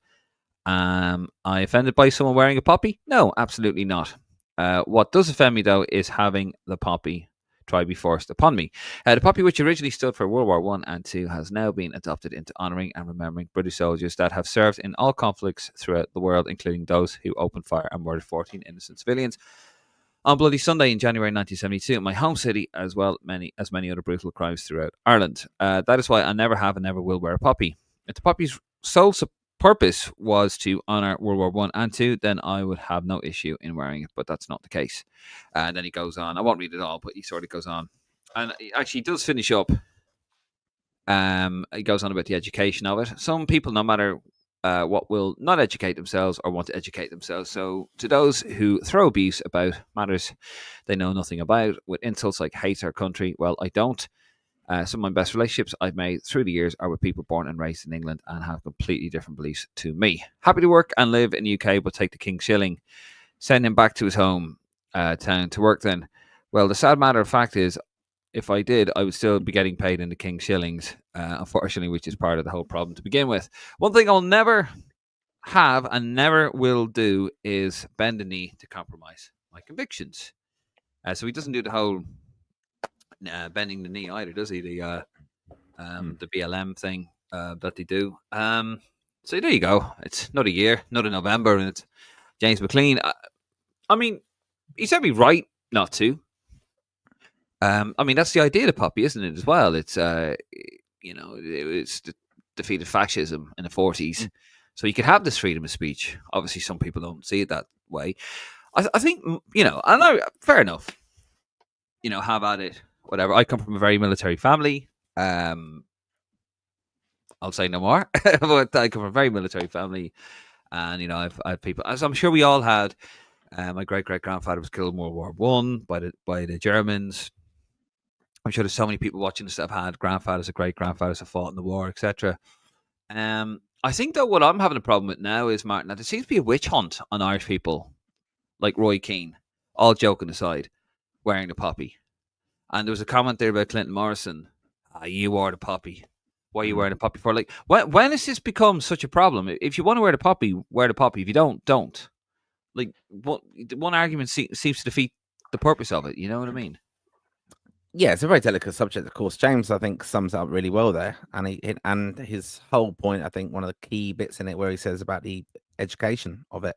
S1: Am I offended by someone wearing a poppy? No, absolutely not. What does offend me, though, is having the poppy try be forced upon me. The poppy, which originally stood for World War I and II, has now been adopted into honouring and remembering British soldiers that have served in all conflicts throughout the world, including those who opened fire and murdered 14 innocent civilians on Bloody Sunday in January 1972 in my home city, as well as many other brutal crimes throughout Ireland. That is why I never have and never will wear a poppy. If the poppy's sole purpose was to honour World War I and II, then I would have no issue in wearing it, but that's not the case. And then he goes on. I won't read it all, but he sort of goes on. And he actually does finish up. He goes on about the education of it. Some people, no matter what, will not educate themselves or want to educate themselves. So to those who throw abuse about matters they know nothing about, with insults like hate our country, well, I don't. Some of my best relationships I've made through the years are with people born and raised in England and have completely different beliefs to me. Happy to work and live in the UK, but take the King's Shilling. Send him back to his home town to work then. Well, the sad matter of fact is, if I did, I would still be getting paid in the King's Shillings, unfortunately, which is part of the whole problem to begin with. One thing I'll never have and never will do is bend the knee to compromise my convictions. So he doesn't do the whole bending the knee either, does he? The BLM thing that they do. So there you go. It's another year, another November, and it's James McClean. I mean, he's every right not to. I mean, that's the idea of the poppy, isn't it? As well, it's it's defeated fascism in the 40s, so you could have this freedom of speech. Obviously, some people don't see it that way. I think I know. Fair enough. Have at it. Whatever. I come from a very military family. I'll say no more. But I come from a very military family, and I've people, as I'm sure we all had. My great grandfather was killed in World War I by the Germans. I'm sure there's so many people watching this that have had grandfathers or great grandfathers have fought in the war, etc. I think though what I'm having a problem with now is, Martin, that there seems to be a witch hunt on Irish people, like Roy Keane. All joking aside, wearing the poppy. And there was a comment there about Clinton Morrison. You wore the poppy. Why are you wearing the poppy for? Like, when has this become such a problem? If you want to wear the poppy, wear the poppy. If you don't. Like, one argument seems to defeat the purpose of it. You know what I mean?
S2: Yeah, it's a very delicate subject, of course. James, I think, sums it up really well there, and his whole point, I think, one of the key bits in it where he says about the education of it.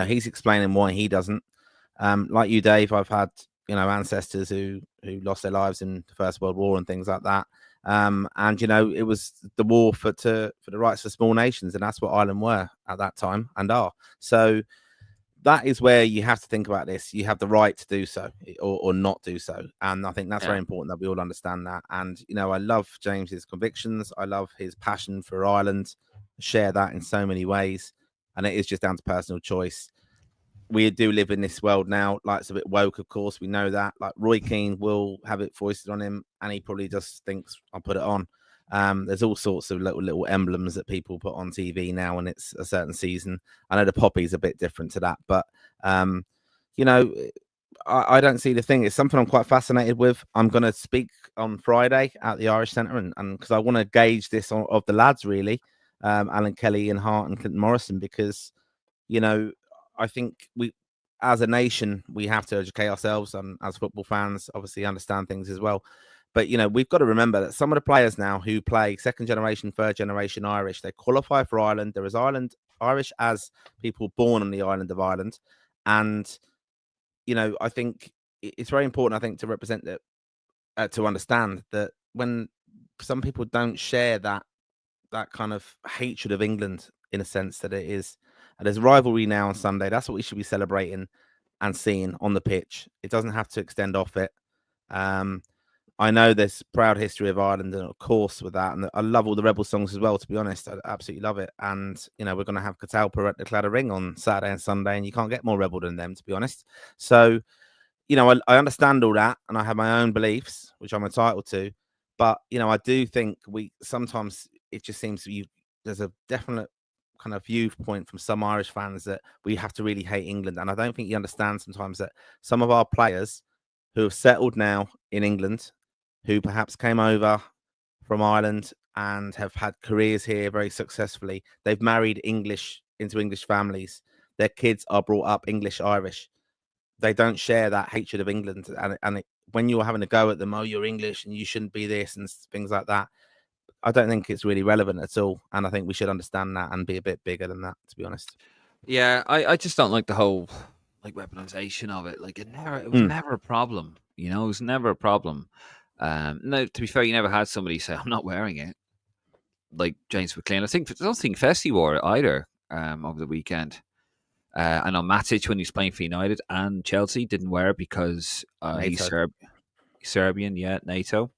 S2: He's explaining why he doesn't. Like you, Dave, I've had ancestors who lost their lives in the First World War and things like that. And it was the war for the rights for small nations, and that's what Ireland were at that time and are. So that is where you have to think about this. You have the right to do so or not do so. And I think that's very important that we all understand that. And, I love James's convictions. I love his passion for Ireland. Share that in so many ways. And it is just down to personal choice. We do live in this world now. Like, it's a bit woke, of course. We know that. Like, Roy Keane will have it foisted on him, and he probably just thinks, I'll put it on. There's all sorts of little emblems that people put on TV now when it's a certain season. I know the poppy's a bit different to that, but I don't see the thing. It's something I'm quite fascinated with. I'm going to speak on Friday at the Irish Centre, and because I want to gauge this of the lads really, Alan Kelly and Hart and Clinton Morrison, because I think we, as a nation, we have to educate ourselves, and as football fans, obviously understand things as well. But we've got to remember that some of the players now who play second generation, third generation Irish, they qualify for Ireland. There is Irish as people born on the island of Ireland, and I think it's very important. I think to represent that, to understand that when some people don't share that kind of hatred of England, in a sense that it is, and there's rivalry now on Sunday. That's what we should be celebrating and seeing on the pitch. It doesn't have to extend off it. I know there's proud history of Ireland, and of course with that, and I love all the Rebel songs as well. To be honest, I absolutely love it. And we're going to have Catalpa at the Claddagh Ring on Saturday and Sunday, and you can't get more Rebel than them, to be honest. So, I understand all that, and I have my own beliefs, which I'm entitled to. But I do think sometimes it just seems to be there's a definite kind of viewpoint from some Irish fans that we have to really hate England, and I don't think you understand sometimes that some of our players who have settled now in England, who perhaps came over from Ireland and have had careers here very successfully, they've married into English families. Their kids are brought up English Irish. They don't share that hatred of England, and when you're having a go at them, oh, you're English and you shouldn't be this and things like that, I don't think it's really relevant at all. And I think we should understand that and be a bit bigger than that, to be honest.
S1: Yeah, I just don't like the whole weaponization of it. Like it was never a problem. It was never a problem. No, to be fair, you never had somebody say, "I'm not wearing it." Like James McClean. I don't think Fessy wore it either over the weekend. I know Matic, when he's playing for United and Chelsea, didn't wear it because he's Serbian, NATO.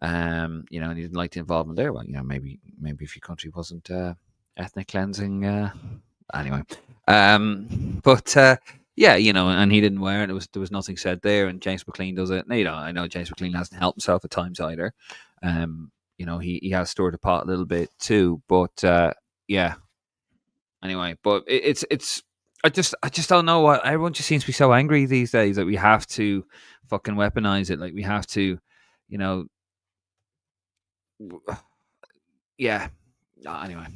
S1: And he didn't like the involvement there. Well, maybe if your country wasn't ethnic cleansing, anyway. But yeah, and he didn't wear it. There was nothing said there. And James McClean does it. I know James McClean hasn't helped himself at times either. He has stirred the pot a little bit too. But yeah. Anyway, but it's I just don't know why everyone just seems to be so angry these days that we have to fucking weaponize it. Like we have to, yeah. Anyway.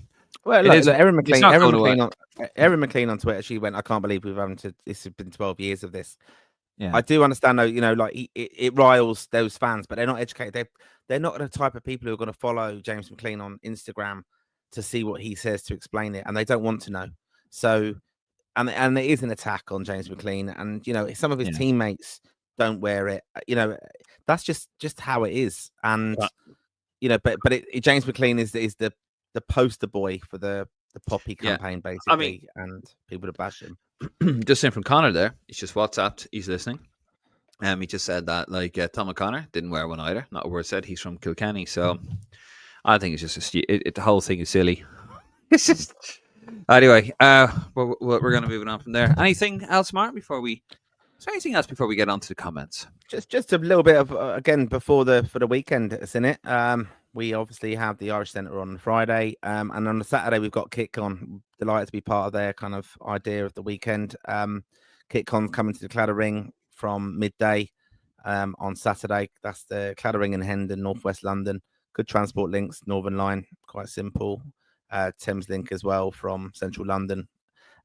S2: Well, look, Erin McClean on Twitter, she went, I can't believe this has been 12 years of this. Yeah. I do understand though, it riles those fans, but they're not educated. They're not the type of people who are going to follow James McClean on Instagram to see what he says to explain it, and they don't want to know. So, and it is an attack on James McClean, and some of his teammates don't wear it. That's just how it is, and but James McClean is the poster boy for the Poppy campaign, basically, and people to bash him.
S1: Just in from Connor there, he's just WhatsApped. He's listening. He just said that Tom O'Connor didn't wear one either. Not a word said. He's from Kilkenny, so I think it's just the whole thing is silly. It's just anyway. We're going to move it on from there. Anything else, Mark? Is there anything else before we get on to the comments?
S2: Just a little bit of again for the weekend that's in it. We obviously have the Irish Centre on Friday, and on the Saturday we've got KitCon. Delighted to be part of their kind of idea of the weekend. KitCon's coming to the Claddagh Ring from midday on Saturday. That's the Claddagh Ring in Hendon, northwest London. Good transport links, Northern Line, quite simple. Thames Link as well from central London.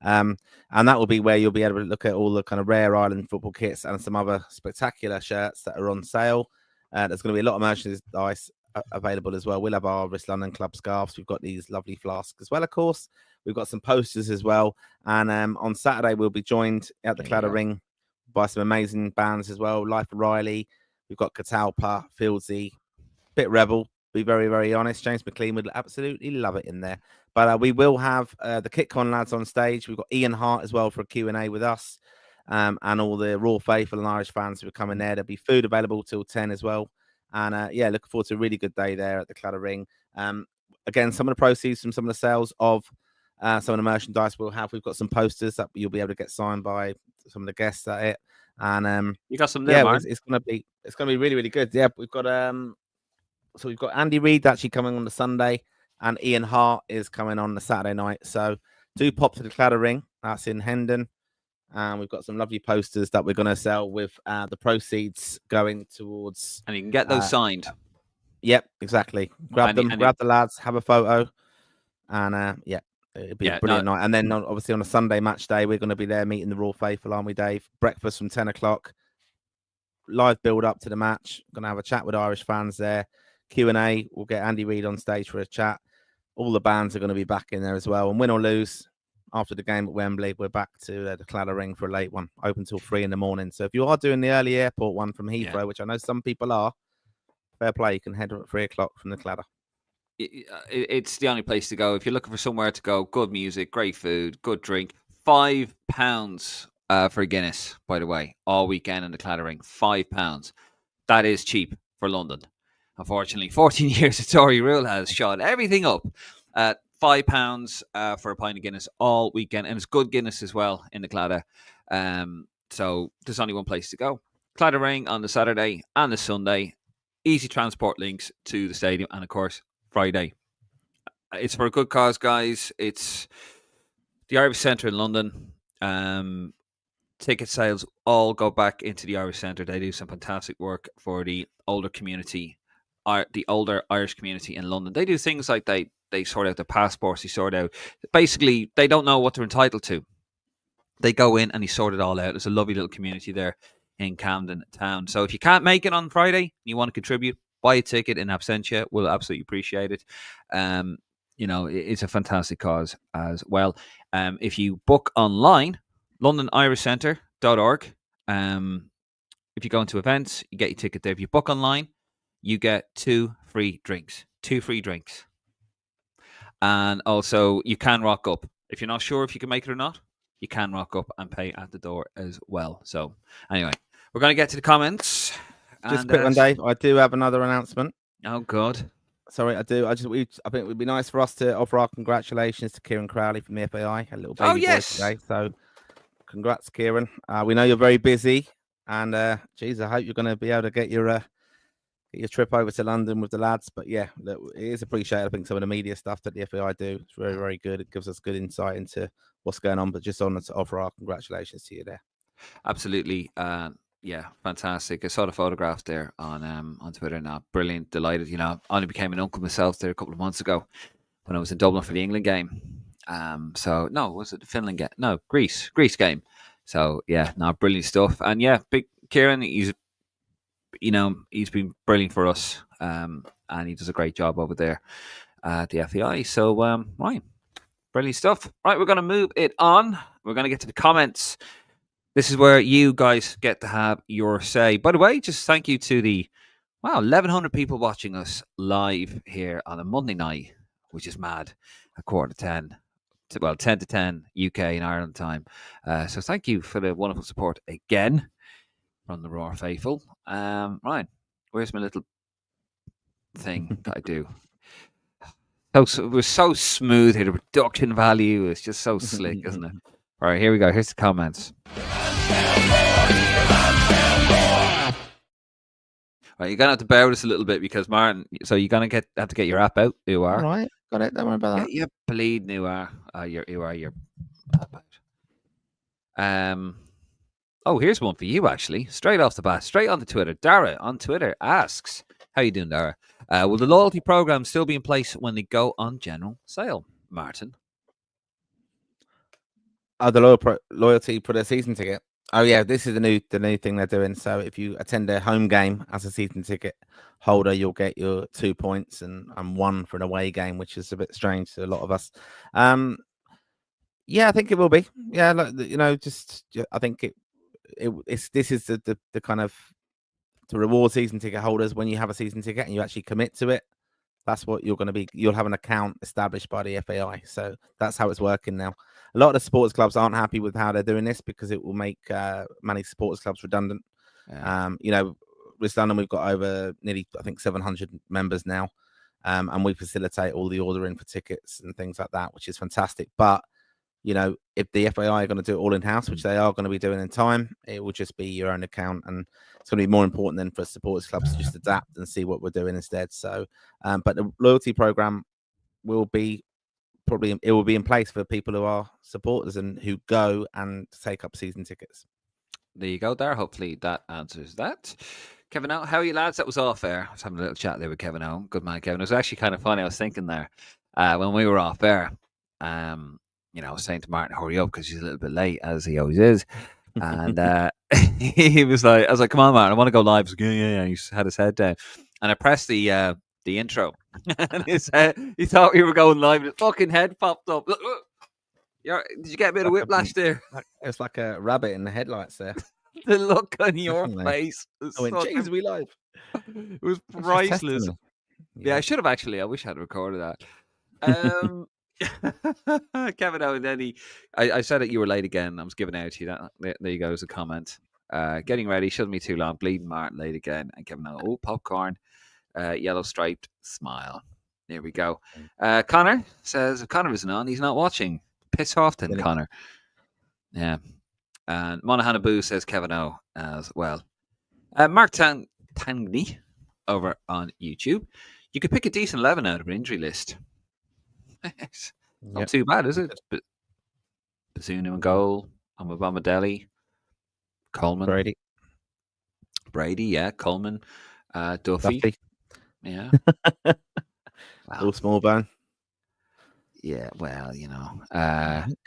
S2: And that will be where you'll be able to look at all the kind of rare Ireland football kits and some other spectacular shirts that are on sale. There's going to be a lot of merchandise available as well. We'll have our Wrist London Club scarves. We've got these lovely flasks as well, of course. We've got some posters as well. And on Saturday, we'll be joined at the Claddagh Ring by some amazing bands as well. Life of Riley. We've got Catalpa, Fieldsy, bit rebel. Be very, very honest. James McClean would absolutely love it in there. But we will have the KitCon lads on stage. We've got Ian Hart as well for a Q&A with us, and all the Raw Faithful and Irish fans who are coming there. There'll be food available till 10 as well. And looking forward to a really good day there at the Claddagh Ring. Again, some of the proceeds from some of the sales of some of the merchandise we'll have. We've got some posters that you'll be able to get signed by some of the guests at it. And
S1: you got some there, Mark?
S2: It's gonna be really, really good. Yeah, we've got so we've got Andy Reid actually coming on the Sunday, and Ian Hart is coming on the Saturday night. So do pop to the Claddagh Ring. That's in Hendon. And we've got some lovely posters that we're going to sell with the proceeds going towards.
S1: And you can get those signed.
S2: Yep, exactly. Grab them, grab the lads, have a photo, and yeah, it'd be a brilliant night. And then obviously on a Sunday match day, we're going to be there meeting the Raw Faithful, aren't we, Dave? Breakfast from 10 o'clock. Live build up to the match. Going to have a chat with Irish fans there. Q&A. We'll get Andy Reid on stage for a chat. All the bands are going to be back in there as well. And win or lose, after the game at Wembley, we're back to the Cladder Ring for a late one, open till 3 a.m. So if you are doing the early airport one from Heathrow, which I know some people are, fair play. You can head at 3 o'clock from the Cladder.
S1: It's the only place to go if you're looking for somewhere to go. Good music, great food, good drink. £5 for a Guinness, by the way, all weekend in the Cladder Ring. £5. That is cheap for London. Unfortunately, 14 years of Tory rule has shot everything up. £5 for a pint of Guinness all weekend, and it's good Guinness as well in the Cladder. So there's only one place to go. Cladder Ring on the Saturday and the Sunday. Easy transport links to the stadium, and of course Friday. It's for a good cause, guys. It's the Irish Centre in London. Ticket sales all go back into the Irish Centre. They do some fantastic work for the older community, the older Irish community in London. They do things like they sort out their passports. They sort out, basically, they don't know what they're entitled to. They go in and they sort it all out. There's a lovely little community there in Camden Town. So if you can't make it on Friday and you want to contribute, buy a ticket in absentia. We'll absolutely appreciate it. It's a fantastic cause as well. If you book online, londonirishcentre.org. If you go into events, you get your ticket there. If you book online, you get 2 free drinks. 2 free drinks. And also, you can rock up. If you're not sure if you can make it or not, you can rock up and pay at the door as well. So, anyway, we're going to get to the comments.
S2: Just a quick one, Dave. I do have another announcement.
S1: Oh, God.
S2: Sorry, I do. I think it would be nice for us to offer our congratulations to Kieran Crowley from the FAI, a little baby boy today. So, congrats, Kieran. We know you're very busy, and geez, I hope you're going to be able to get your trip over to London with the lads. But yeah, look, it is appreciated. I think some of the media stuff that the FAI do is very, very good. It gives us good insight into what's going on. But just on to offer our congratulations to you there.
S1: Absolutely. Yeah, fantastic. I saw the photographs there on Twitter now. Brilliant, delighted. I only became an uncle myself there a couple of months ago when I was in Dublin for the England game. So no, was it the Finland game? No, Greece game. So yeah, brilliant stuff. And yeah, big Kieran, he's been brilliant for us. And he does a great job over there at the FAI. So right, brilliant stuff. Right, we're going to move it on. We're going to get to the comments. This is where you guys get to have your say. By the way, just thank you to the 1,100 people watching us live here on a Monday night, which is mad, at 9:45 to 10 to 10 UK and Ireland time. So thank you for the wonderful support again from the Raw Faithful. Right, where's my little thing that I do? So we're so smooth here. The production value is just so slick, isn't it? All right, here we go. Here's the comments. Right, you're gonna have to bear with us a little bit because Martin. So you're gonna have to get your app out. You are.
S2: All right, got it. Don't worry about that.
S1: You bleed, you are. You're app out. Oh, here's one for you actually. Straight off the bat, straight onto Twitter. Dara on Twitter asks, "How you doing, Dara? Will the loyalty program still be in place when they go on general sale?" Martin.
S2: Oh, the loyalty for the season ticket. Oh yeah, this is the new thing they're doing. So if you attend a home game as a season ticket holder, you'll get your 2 points and 1 for an away game, which is a bit strange to a lot of us. Yeah, I think it will be. Yeah, I think this is the kind of to reward season ticket holders when you have a season ticket and you actually commit to it. That's what you're going to be. You'll have an account established by the FAI. So that's how it's working now. A lot of the sports clubs aren't happy with how they're doing this because it will make many sports clubs redundant. Yeah. With London, we've got over nearly, I think, 700 members now. And we facilitate all the ordering for tickets and things like that, which is fantastic. But, if the FAI are going to do it all in-house, which they are going to be doing in time, it will just be your own account. And it's going to be more important than for supporters clubs to just adapt and see what we're doing instead. So, but the loyalty program will be probably it will be in place for people who are supporters and who go and take up season tickets.
S1: There you go there. Hopefully that answers that. Kevin O, how are you lads? That was off air. I was having a little chat there with Kevin O. Good man, Kevin. It was actually kind of funny. I was thinking there when we were off air, I was saying to Martin, hurry up because he's a little bit late, as he always is. And he was like, I was like, come on, Martin, I want to go live. He was like, yeah. He had his head down. And I pressed the intro. And he thought we were going live and his fucking head popped up. Did you get a bit of whiplash there?
S2: It's like a rabbit in the headlights there.
S1: The look on your face.
S2: Jeez, we live.
S1: It was priceless. Yeah, I should have actually. I wish I had recorded that. Kevin O, and then I said that you were late again. I was giving out to you. There you go, as a comment. Getting ready, shouldn't be too long. Bleeding Martin late again. And Kevin O, popcorn, yellow striped smile. There we go. Connor says if Connor isn't on, he's not watching. Piss off then, Connor. Yeah. And Monaghan Boo says Kevin O as well. Mark Tangney over on YouTube. You could pick a decent 11 out of an injury list. Not too bad, is it? Bazunu in goal. Amabamadeli. Coleman. Brady, yeah. Coleman. Duffy. Yeah.
S2: Wow. All small bone.
S1: Yeah, well,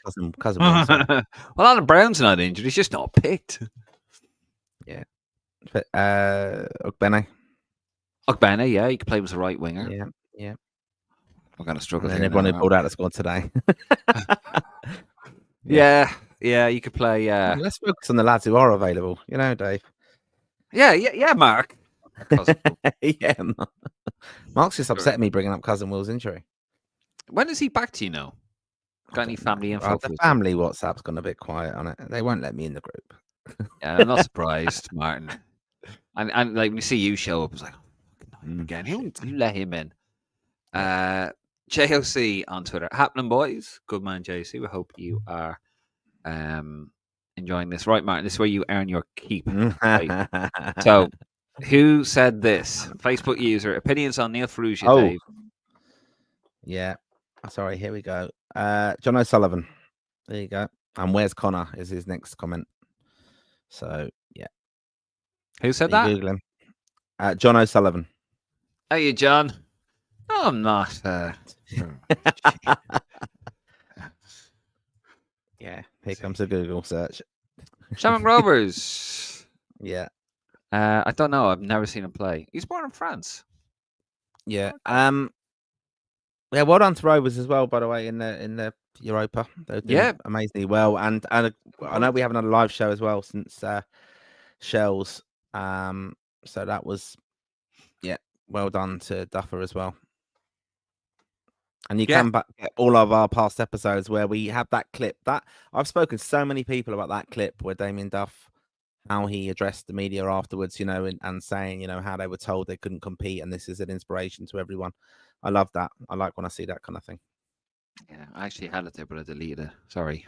S2: cousin.
S1: Well, Alan Brown's not injured. He's just not picked.
S2: Yeah. Ogbene,
S1: yeah, he could play as a right winger.
S2: Yeah.
S1: We're going to struggle.
S2: And everyone who pulled out the squad today.
S1: Yeah, you could play.
S2: Let's focus on the lads who are available. Dave.
S1: Yeah, Mark.
S2: Yeah, Mark's just upset me bringing up cousin Will's injury.
S1: When is he back to you now? Got any family info?
S2: The family WhatsApp's gone a bit quiet on it. They won't let me in the group.
S1: Yeah, I'm not surprised, Martin. And like we see you show up, it's like again. You let him in. JOC on Twitter. Happening, boys. Good man, JC. We hope you are enjoying this. Right, Martin, this is where you earn your keep. Right? So, who said this? Facebook user. Opinions on Neil Ferrugia, Dave.
S2: Yeah. Sorry, here we go. John O'Sullivan. There you go. And where's Connor is his next comment. So, yeah.
S1: Who said that?
S2: Google him. John O'Sullivan.
S1: Hey, John. No, I'm not.
S2: Yeah, here comes a Google search.
S1: Shamrock Rovers.
S2: Yeah.
S1: I don't know. I've never seen him play. He's born in France.
S2: Yeah. Yeah, well done to Rovers as well, by the way, in the Europa. They're doing amazingly well. And I know we haven't had a live show as well since Shells. So that was well done to Duffer as well. And you can get all of our past episodes where we have that clip. That I've spoken to so many people about that clip where Damien Duff, how he addressed the media afterwards, and saying, how they were told they couldn't compete, and this is an inspiration to everyone. I love that. I like when I see that kind of thing.
S1: Yeah, I actually had it there, but I deleted it. Sorry.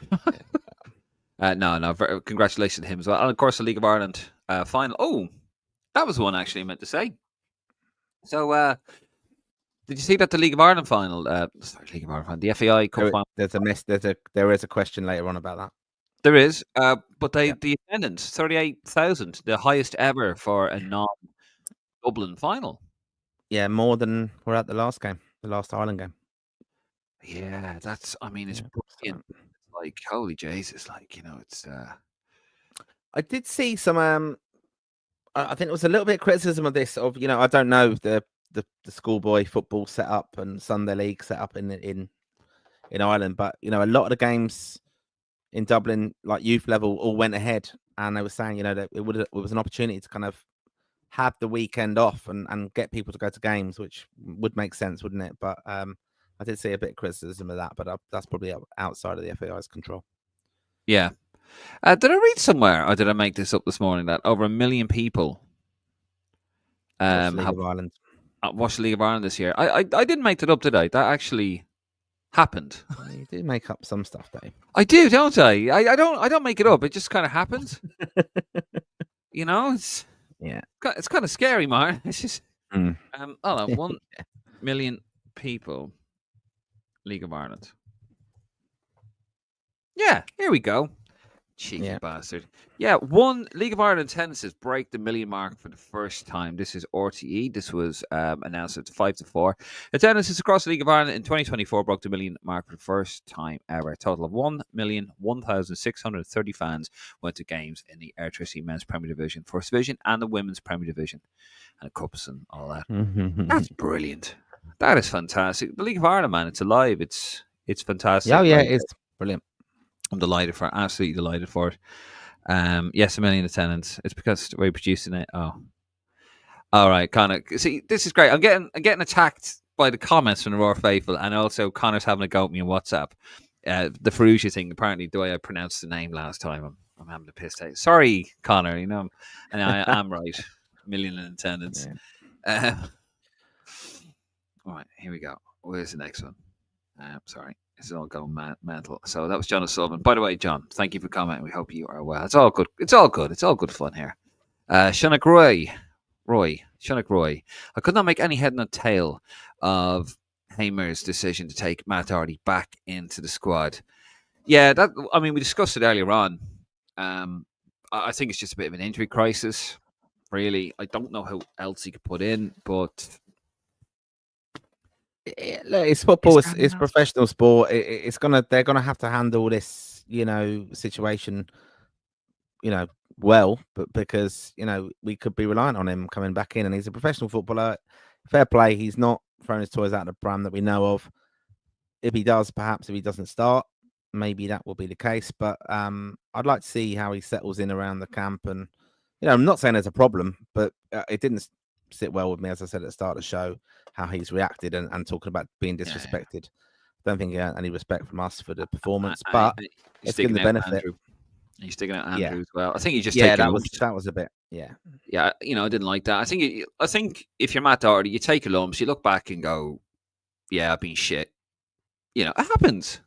S1: No. Congratulations to him as well. And of course, the League of Ireland final. Oh, that was one actually I meant to say. So, did you see that the League of Ireland final? League of Ireland final, the FAI Cup final.
S2: There is a question later on about that.
S1: There is, but the attendance 38,000, the highest ever for a non-Dublin final.
S2: Yeah, more than we're at the last Ireland game.
S1: Yeah, it's brilliant. It's like, holy Jesus, it's.
S2: I did see some. I think it was a little bit of criticism of this. I don't know the schoolboy football setup and Sunday League setup in Ireland, but a lot of the games in Dublin, like youth level, all went ahead, and they were saying, that it was an opportunity to kind of have the weekend off and get people to go to games, which would make sense, wouldn't it? But I did see a bit of criticism of that, but that's probably outside of the FAI's control.
S1: Yeah. Did I read somewhere, or did I make this up this morning, that over 1 million people
S2: watched
S1: the League of Ireland this year? I didn't make that up, did I? That actually happened.
S2: You do make up some stuff, Dave.
S1: I do, don't I? I don't make it up. It just kind of happens. It's kind of scary, Mark. It's just hold on, 1 million people, League of Ireland. Yeah, here we go. Cheeky bastard. Yeah, one League of Ireland tennises break the million mark for the first time. This is RTE. This was announced at 5-4. The tennises across the League of Ireland in 2024 broke the million mark for the first time ever. A total of 1,001,630 fans went to games in the Airtricity Men's Premier Division, First Division, and the Women's Premier Division, and cups and all that. That's brilliant. That is fantastic. The League of Ireland, man, it's alive. It's fantastic.
S2: Yeah,
S1: Like,
S2: it's brilliant.
S1: I'm delighted for it. Absolutely delighted for it. Yes, a million attendance. It's because we're producing it. Oh, all right, Connor. See, this is great. I'm getting attacked by the comments from the Raw faithful, and also Connor's having a go at me on WhatsApp. The Ferrugia thing. Apparently, the way I pronounced the name last time, I'm having a piss take. Sorry, Connor. You know, and I am right. A million in attendance. Yeah. All right, here we go. Where's the next one? Sorry. This is all going mental. So that was John O'Sullivan. By the way, John, thank you for commenting. We hope you are well. It's all good. It's all good. It's all good fun here. Shunnock Roy. I could not make any head nor tail of Hamer's decision to take Matt Doherty back into the squad. Yeah, we discussed it earlier on. I think it's just a bit of an injury crisis, really. I don't know who else he could put in, but
S2: it's football. It's professional sport. They're gonna have to handle this, situation, well, but because we could be reliant on him coming back in, and he's a professional footballer. Fair play. He's not throwing his toys out of the pram that we know of. If he does, perhaps if he doesn't start, maybe that will be the case. But I'd like to see how he settles in around the camp. And I'm not saying there's a problem, but it didn't sit well with me, as I said at the start of the show, how he's reacted and talking about being disrespected. Don't think he had any respect from us for the performance, but let's give him the benefit.
S1: Andrew. He's sticking out Andrew as well. I think he just
S2: that was a bit
S1: yeah. I didn't like that. I think if you're Matt Doherty, you take a lumps, you look back and go, yeah, I've been shit. It happens.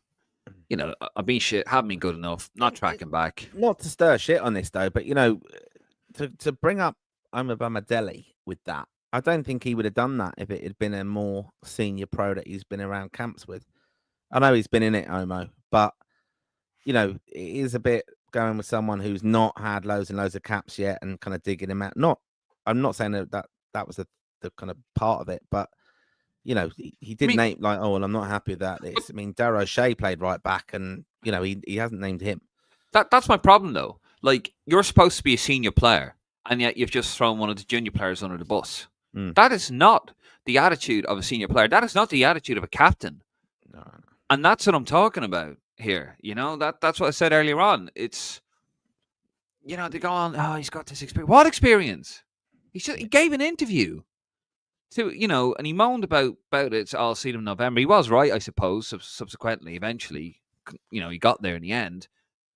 S1: I've been shit, haven't been good enough, not tracking back.
S2: Not to stir shit on this though, but to bring up Omobamadele with that, I don't think he would have done that if it had been a more senior pro that he's been around camps with. I know he's been in it, Omo, but it is a bit going with someone who's not had loads and loads of caps yet and kind of digging him out. I'm not saying that was the kind of part of it, but he did name like, oh, well, I'm not happy with that. Darragh O'Shea played right back, and he hasn't named him.
S1: That's my problem though. Like, you're supposed to be a senior player, and yet you've just thrown one of the junior players under the bus. That is not the attitude of a senior player. That is not the attitude of a captain.
S2: No.
S1: And that's what I'm talking about here. That's what I said earlier on. It's, they go on, oh, he's got this experience. What experience? He gave an interview to, and he moaned about it. I'll see him in November. He was right, I suppose, subsequently, eventually, he got there in the end.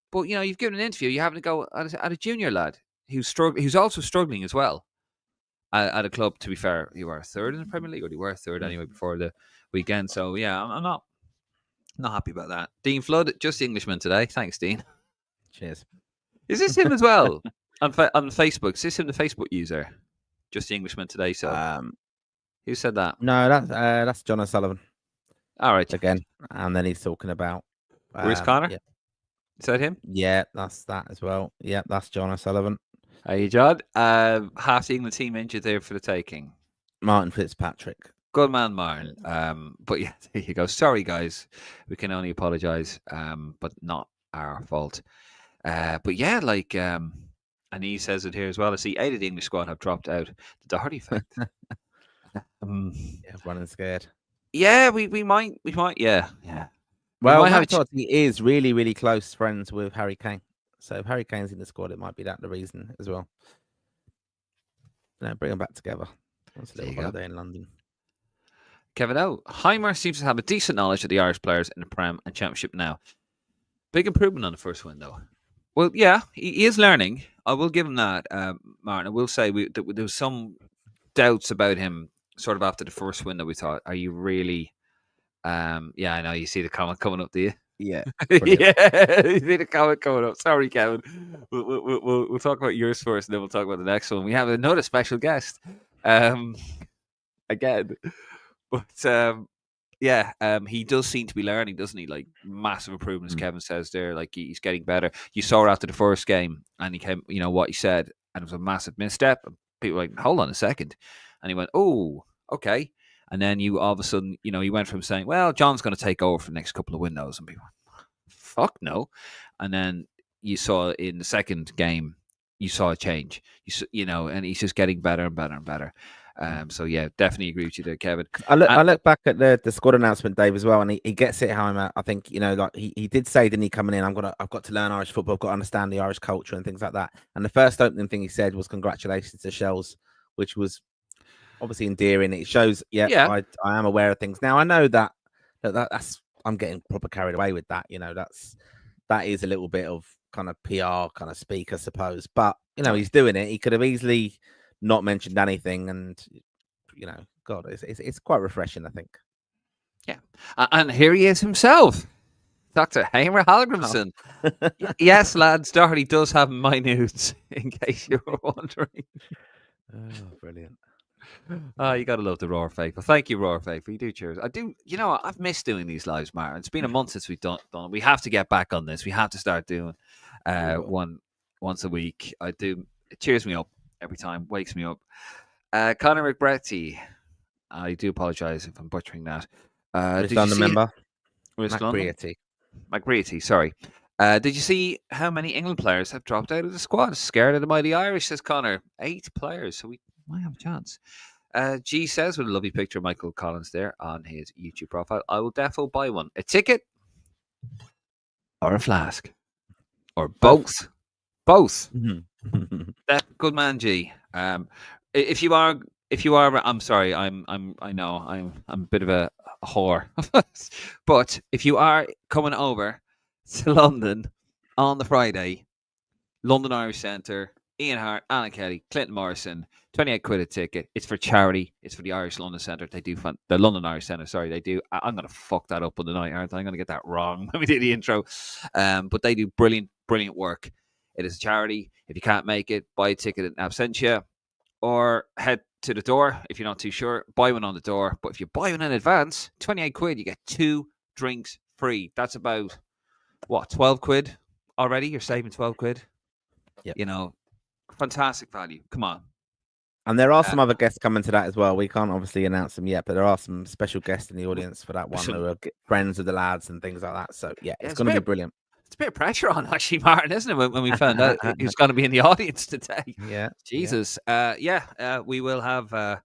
S1: But, you've given an interview. You having to go at a junior lad who's also struggling as well. At a club, to be fair, you were third in the Premier League, or you were third anyway before the weekend. So yeah, I'm not happy about that. Dean Flood, just the Englishman today. Thanks, Dean.
S2: Cheers.
S1: Is this him as well on Facebook? Is this him, the Facebook user? Just the Englishman today. So who said that?
S2: No, that's John O'Sullivan.
S1: All right,
S2: again, and then he's talking about
S1: where's Connor? Yeah. Is that him?
S2: Yeah, that's that as well. Yeah, that's John O'Sullivan.
S1: Hey, John. Half the England team injured there for the taking.
S2: Martin Fitzpatrick.
S1: Good man, Martin. But yeah, there you go. Sorry, guys. We can only apologise, but not our fault. But yeah, and he says it here as well. I see 8 of the English squad have dropped out. The Doherty effect.
S2: Running scared.
S1: Yeah, we might. Yeah.
S2: Well, he is really, really close friends with Harry Kane. So if Harry Kane's in the squad, it might be the reason as well. Bring them back together. Once a little holiday in London.
S1: Kevin O. Heimer seems to have a decent knowledge of the Irish players in the Prem and Championship now. Big improvement on the first win, though. Well, yeah, he is learning. I will give him that, Martin. I will say there was some doubts about him sort of after the first win that we thought, are you really... I know you see the comment coming up, do you?
S2: Yeah.
S1: Yeah, you see the comment coming up. Sorry, Kevin. We'll talk about yours first, and then we'll talk about the next one. We have another special guest. Again. But Yeah, he does seem to be learning, doesn't he? Like massive improvements.
S2: Mm.
S1: Kevin says there, like he's getting better. You saw it after the first game, and he came. You know what he said, and it was a massive misstep. And people were like, hold on a second, and he went, oh, okay. And then you all of a sudden, he went from saying, well, John's going to take over for the next couple of windows, and people, fuck no. And then you saw in the second game, you saw a change. And he's just getting better and better and better. So yeah, definitely agree with you there, Kevin.
S2: I look back at the squad announcement, Dave, as well, and he gets it home. I think like he did say, didn't he, coming in, I've got to learn Irish football, I've got to understand the Irish culture and things like that. And the first opening thing he said was congratulations to Shells, which was obviously endearing. It shows,
S1: Yeah.
S2: I am aware of things. Now I know that's I'm getting proper carried away with that. That is a little bit of kind of PR kind of speak, I suppose. But he's doing it. He could have easily not mentioned anything, and God, it's quite refreshing, I think.
S1: Yeah, and here he is himself, Dr. Heimer Hallgrimsson. Oh. Yes, lads, Doherty does have my news, in case you were wondering.
S2: Oh, brilliant.
S1: Oh, you gotta love the Roar Faithful. Thank you, Roar Faithful. You do cheers. I do. I've missed doing these lives, Martin. It's been a month since we've done it. We have to get back on this. We have to start doing one once a week. I do. It cheers me up every time. Wakes me up. Conor McBretty. I do apologise if I'm butchering that.
S2: Did you see member?
S1: McBrearty, sorry. Did you see how many England players have dropped out of the squad? Scared of the mighty Irish, says Connor. 8 players, so we might have a chance. G says, with a lovely picture of Michael Collins there on his YouTube profile, I will defo buy one. A ticket or a flask? Or both? Both. Good man, G. If you are, I'm sorry. I know I'm a bit of a whore, but if you are coming over to London on the Friday, London Irish Centre, Ian Hart, Alan Kelly, Clinton Morrison, 28 quid a ticket. It's for charity. It's for the Irish London Centre. They do the London Irish Centre. Sorry, they do. I'm gonna fuck that up on the night, aren't I? I'm gonna get that wrong when we do the intro. But they do brilliant work. It is a charity. If you can't make it, buy a ticket in absentia, or head to the door if you're not too sure. Buy one on the door. But if you buy one in advance, 28 quid, you get 2 drinks free. That's about, 12 quid already? You're saving 12 quid.
S2: Yep.
S1: Fantastic value. Come on.
S2: And there are some other guests coming to that as well. We can't obviously announce them yet, but there are some special guests in the audience for that one who are friends of the lads and things like that. So, it's going to be brilliant.
S1: It's a bit of pressure on, actually, Martin, isn't it, when we found out who's going to be in the audience today?
S2: Yeah.
S1: Jesus. We will have...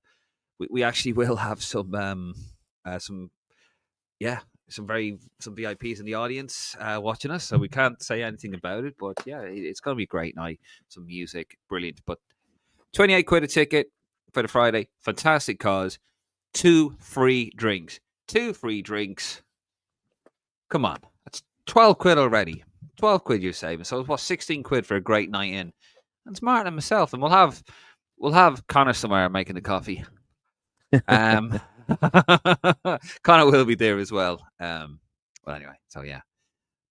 S1: we actually will have some VIPs in the audience watching us, so we can't say anything about it, but it's going to be a great night. Some music, brilliant. But 28 quid a ticket for the Friday, fantastic cause. 2 free drinks. Come on, that's 12 quid already. 12 quid you're saving, so it's 16 quid for a great night in. And it's Martin and myself, and we'll have Connor somewhere making the coffee. Connor will be there as well. Well, anyway, so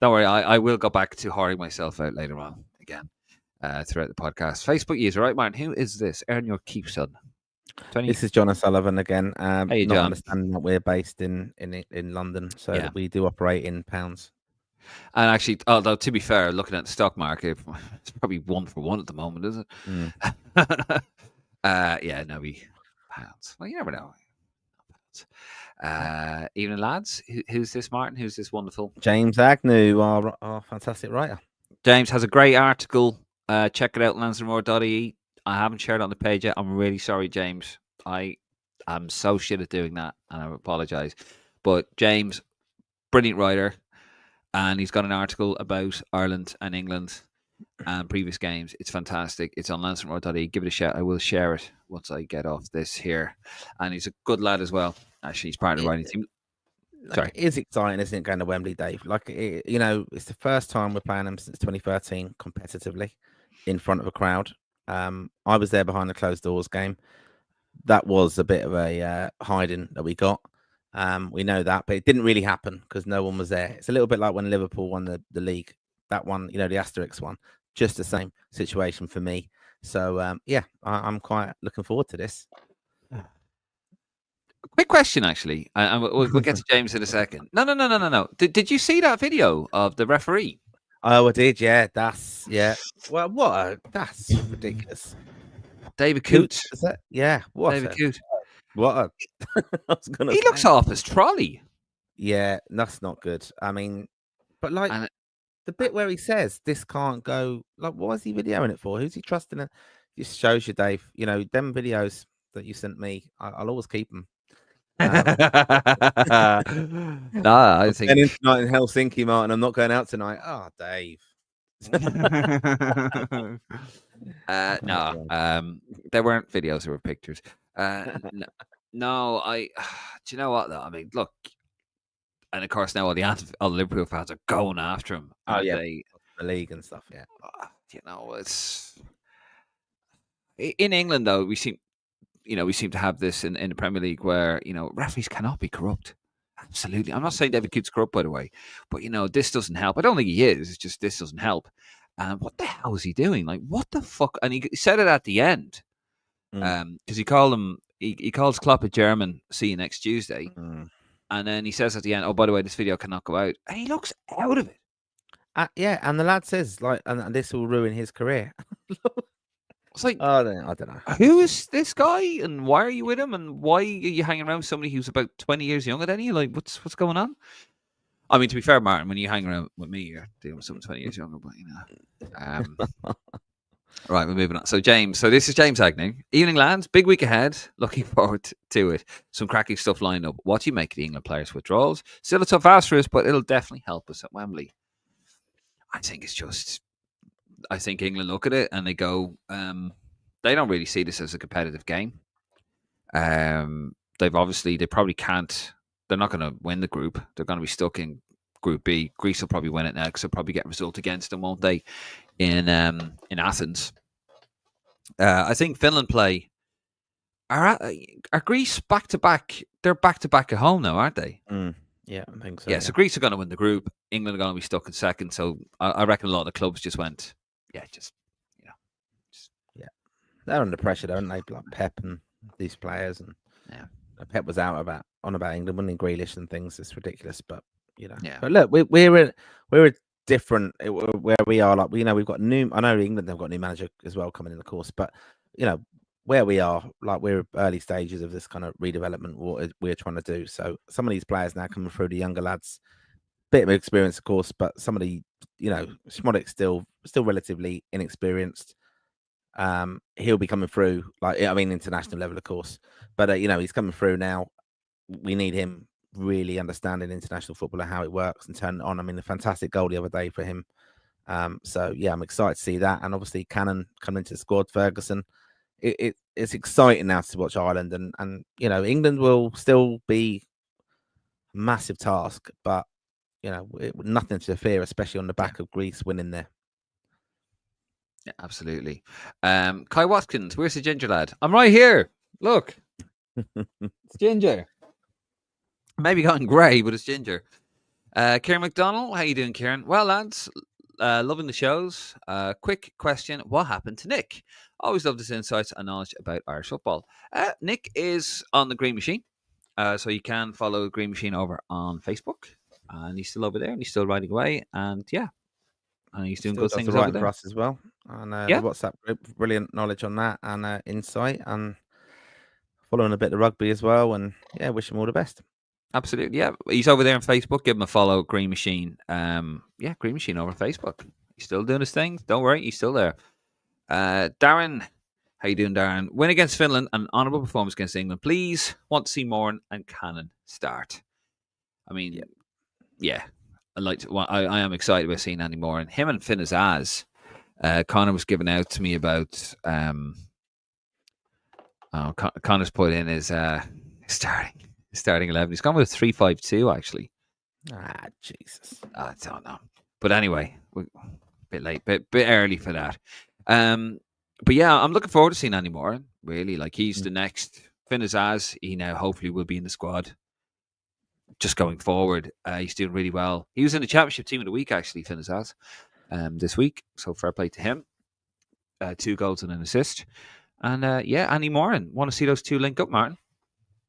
S1: don't worry. I will go back to whoring myself out later on again throughout the podcast. Facebook user, right, Martin? Who is this? Earn your keep, son.
S2: This is John O'Sullivan again.
S1: Hey,
S2: not
S1: John.
S2: Understanding that we're based in London, so we do operate in pounds.
S1: And actually, although to be fair, looking at the stock market, it's probably 1 for 1 at the moment, isn't it? We pounds. Well, you never know. Evening, lads. Who's this, Martin? Who's this wonderful?
S2: James Agnew, our fantastic writer.
S1: James has a great article. Check it out, lansdowne.ie. I haven't shared it on the page yet. I'm really sorry, James. I'm so shit at doing that, and I apologise. But James, brilliant writer, and he's got an article about Ireland and England and previous games. It's fantastic. It's on lansdowne.ie. Give it a shout. I will share it once I get off this here. And he's a good lad as well. Actually, he's part of the writing team. Sorry.
S2: It is exciting, isn't it, going to Wembley, Dave? It's the first time we're playing them since 2013 competitively in front of a crowd. I was there behind the closed doors game. That was a bit of a hiding that we got. We know that, but it didn't really happen because no one was there. It's a little bit like when Liverpool won the league. That one, the Asterix one, just the same situation for me. So, I'm quite looking forward to this.
S1: Quick question, actually, and we'll get to James in a second. No. Did you see that video of the referee?
S2: Oh, I did. Yeah, yeah. Well, that's ridiculous.
S1: David
S2: Who
S1: Coote.
S2: is that? Yeah,
S1: David Coote.
S2: what a I was gonna
S1: He looks
S2: say.
S1: off his trolley.
S2: Yeah, that's not good. I mean, but like
S1: And
S2: the bit where he says this can't go, like, what is he videoing it for? Who's he trusting? It just shows you, Dave. You know, them videos that you sent me, I'll always keep them.
S1: no, I
S2: I'm going in
S1: think.
S2: tonight in Helsinki, Martin. I'm not going out tonight. Oh, Dave. Oh,
S1: No,
S2: God.
S1: there weren't videos; there were pictures. No, do you know what though? I mean, look, and of course now all the Liverpool fans are going after him,
S2: Oh,
S1: aren't
S2: yeah,
S1: they?
S2: the league and stuff. Yeah.
S1: You know, it's in England though. We seem to have this in the Premier League where referees cannot be corrupt. Absolutely, I'm not saying David Coote's corrupt, by the way, but this doesn't help. I don't think he is. It's just this doesn't help. What the hell is he doing? Like, what the fuck? And he said it at the end, because he called him. He calls Klopp a German. See you next Tuesday, and then he says at the end, "Oh, by the way, this video cannot go out." And he looks out of it.
S2: Yeah, and the lad says like, and this will ruin his career.
S1: It's like,
S2: I don't know.
S1: who is this guy, and why are you with him, and why are you hanging around with somebody who's about 20 years younger than you? Like, what's going on? I mean, to be fair, Martin, when you hang around with me, you're dealing with someone 20 years younger, but Right, we're moving on. So, James, this is James Agnew. Evening, lads. Big week ahead. Looking forward to it. Some cracking stuff lined up. What do you make of the England players' withdrawals? Still a tough ask for us, but it'll definitely help us at Wembley. I think England look at it and they go, they don't really see this as a competitive game. They probably can't. They're not going to win the group. They're going to be stuck in Group B. Greece will probably win it now because they'll probably get a result against them, won't they? In Athens. I think Finland play. Are Greece back to back? They're back to back at home now, aren't they?
S2: Yeah, I think so.
S1: Yeah, so Greece are going to win the group. England are going to be stuck in second. So I reckon a lot of the clubs just went, yeah.
S2: They're under pressure, don't they? Like Pep and these players, and Pep was out on about England winning Grealish and things. It's ridiculous, but
S1: Yeah.
S2: But look, we're a different where we are. Like we've got new. I know England they've got a new manager as well coming in, of course, but where we are, like we're early stages of this kind of redevelopment. What we're trying to do. So some of these players now coming through, the younger lads, bit of experience, of course, but some of the Schmodik's still relatively inexperienced. He'll be coming through, international level, of course, but he's coming through now. We need him really understanding international football and how it works and turn it on. I mean, a fantastic goal the other day for him. So yeah, I'm excited to see that, and obviously Cannon coming into the squad, Ferguson. It's exciting now to watch Ireland, and England will still be a massive task, but nothing to fear, especially on the back of Greece winning there.
S1: Yeah, absolutely. Kai Watkins, where's the ginger lad? I'm right here. Look, it's ginger. Maybe gotten grey, but it's ginger. Kieran McDonald, how you doing, Kieran? Well, lads, loving the shows. Quick question: what happened to Nick? Always love his insights and knowledge about Irish football. Nick is on the Green Machine, so you can follow Green Machine over on Facebook, and he's still over there, and he's still writing away, and yeah. And he's doing good things over there
S2: for us as well. And the WhatsApp group, brilliant knowledge on that and insight, and following a bit of rugby as well. And yeah, wish him all the best.
S1: Absolutely, yeah. He's over there on Facebook. Give him a follow, Green Machine. Green Machine over on Facebook. He's still doing his thing. Don't worry, he's still there. Darren, how you doing, Darren? Win against Finland, an honourable performance against England. Please, want to see Moran and Cannon start. I mean, yeah. I am excited about seeing Andy Moran. Him and Finn Azaz. Connor was giving out to me about. Connor's put in his starting 11. He's gone with a 3-5-2 actually.
S2: Jesus.
S1: I don't know, but anyway, a bit late, bit early for that. But yeah, I'm looking forward to seeing Andy Moran. Really, like he's the next Finn Azaz. He now hopefully will be in the squad. Just going forward, he's doing really well. He was in the championship team of the week, actually, Finn Azaz, this week. So fair play to him. 2 goals and an assist. And Andy Moran. Want to see those two link up, Martin?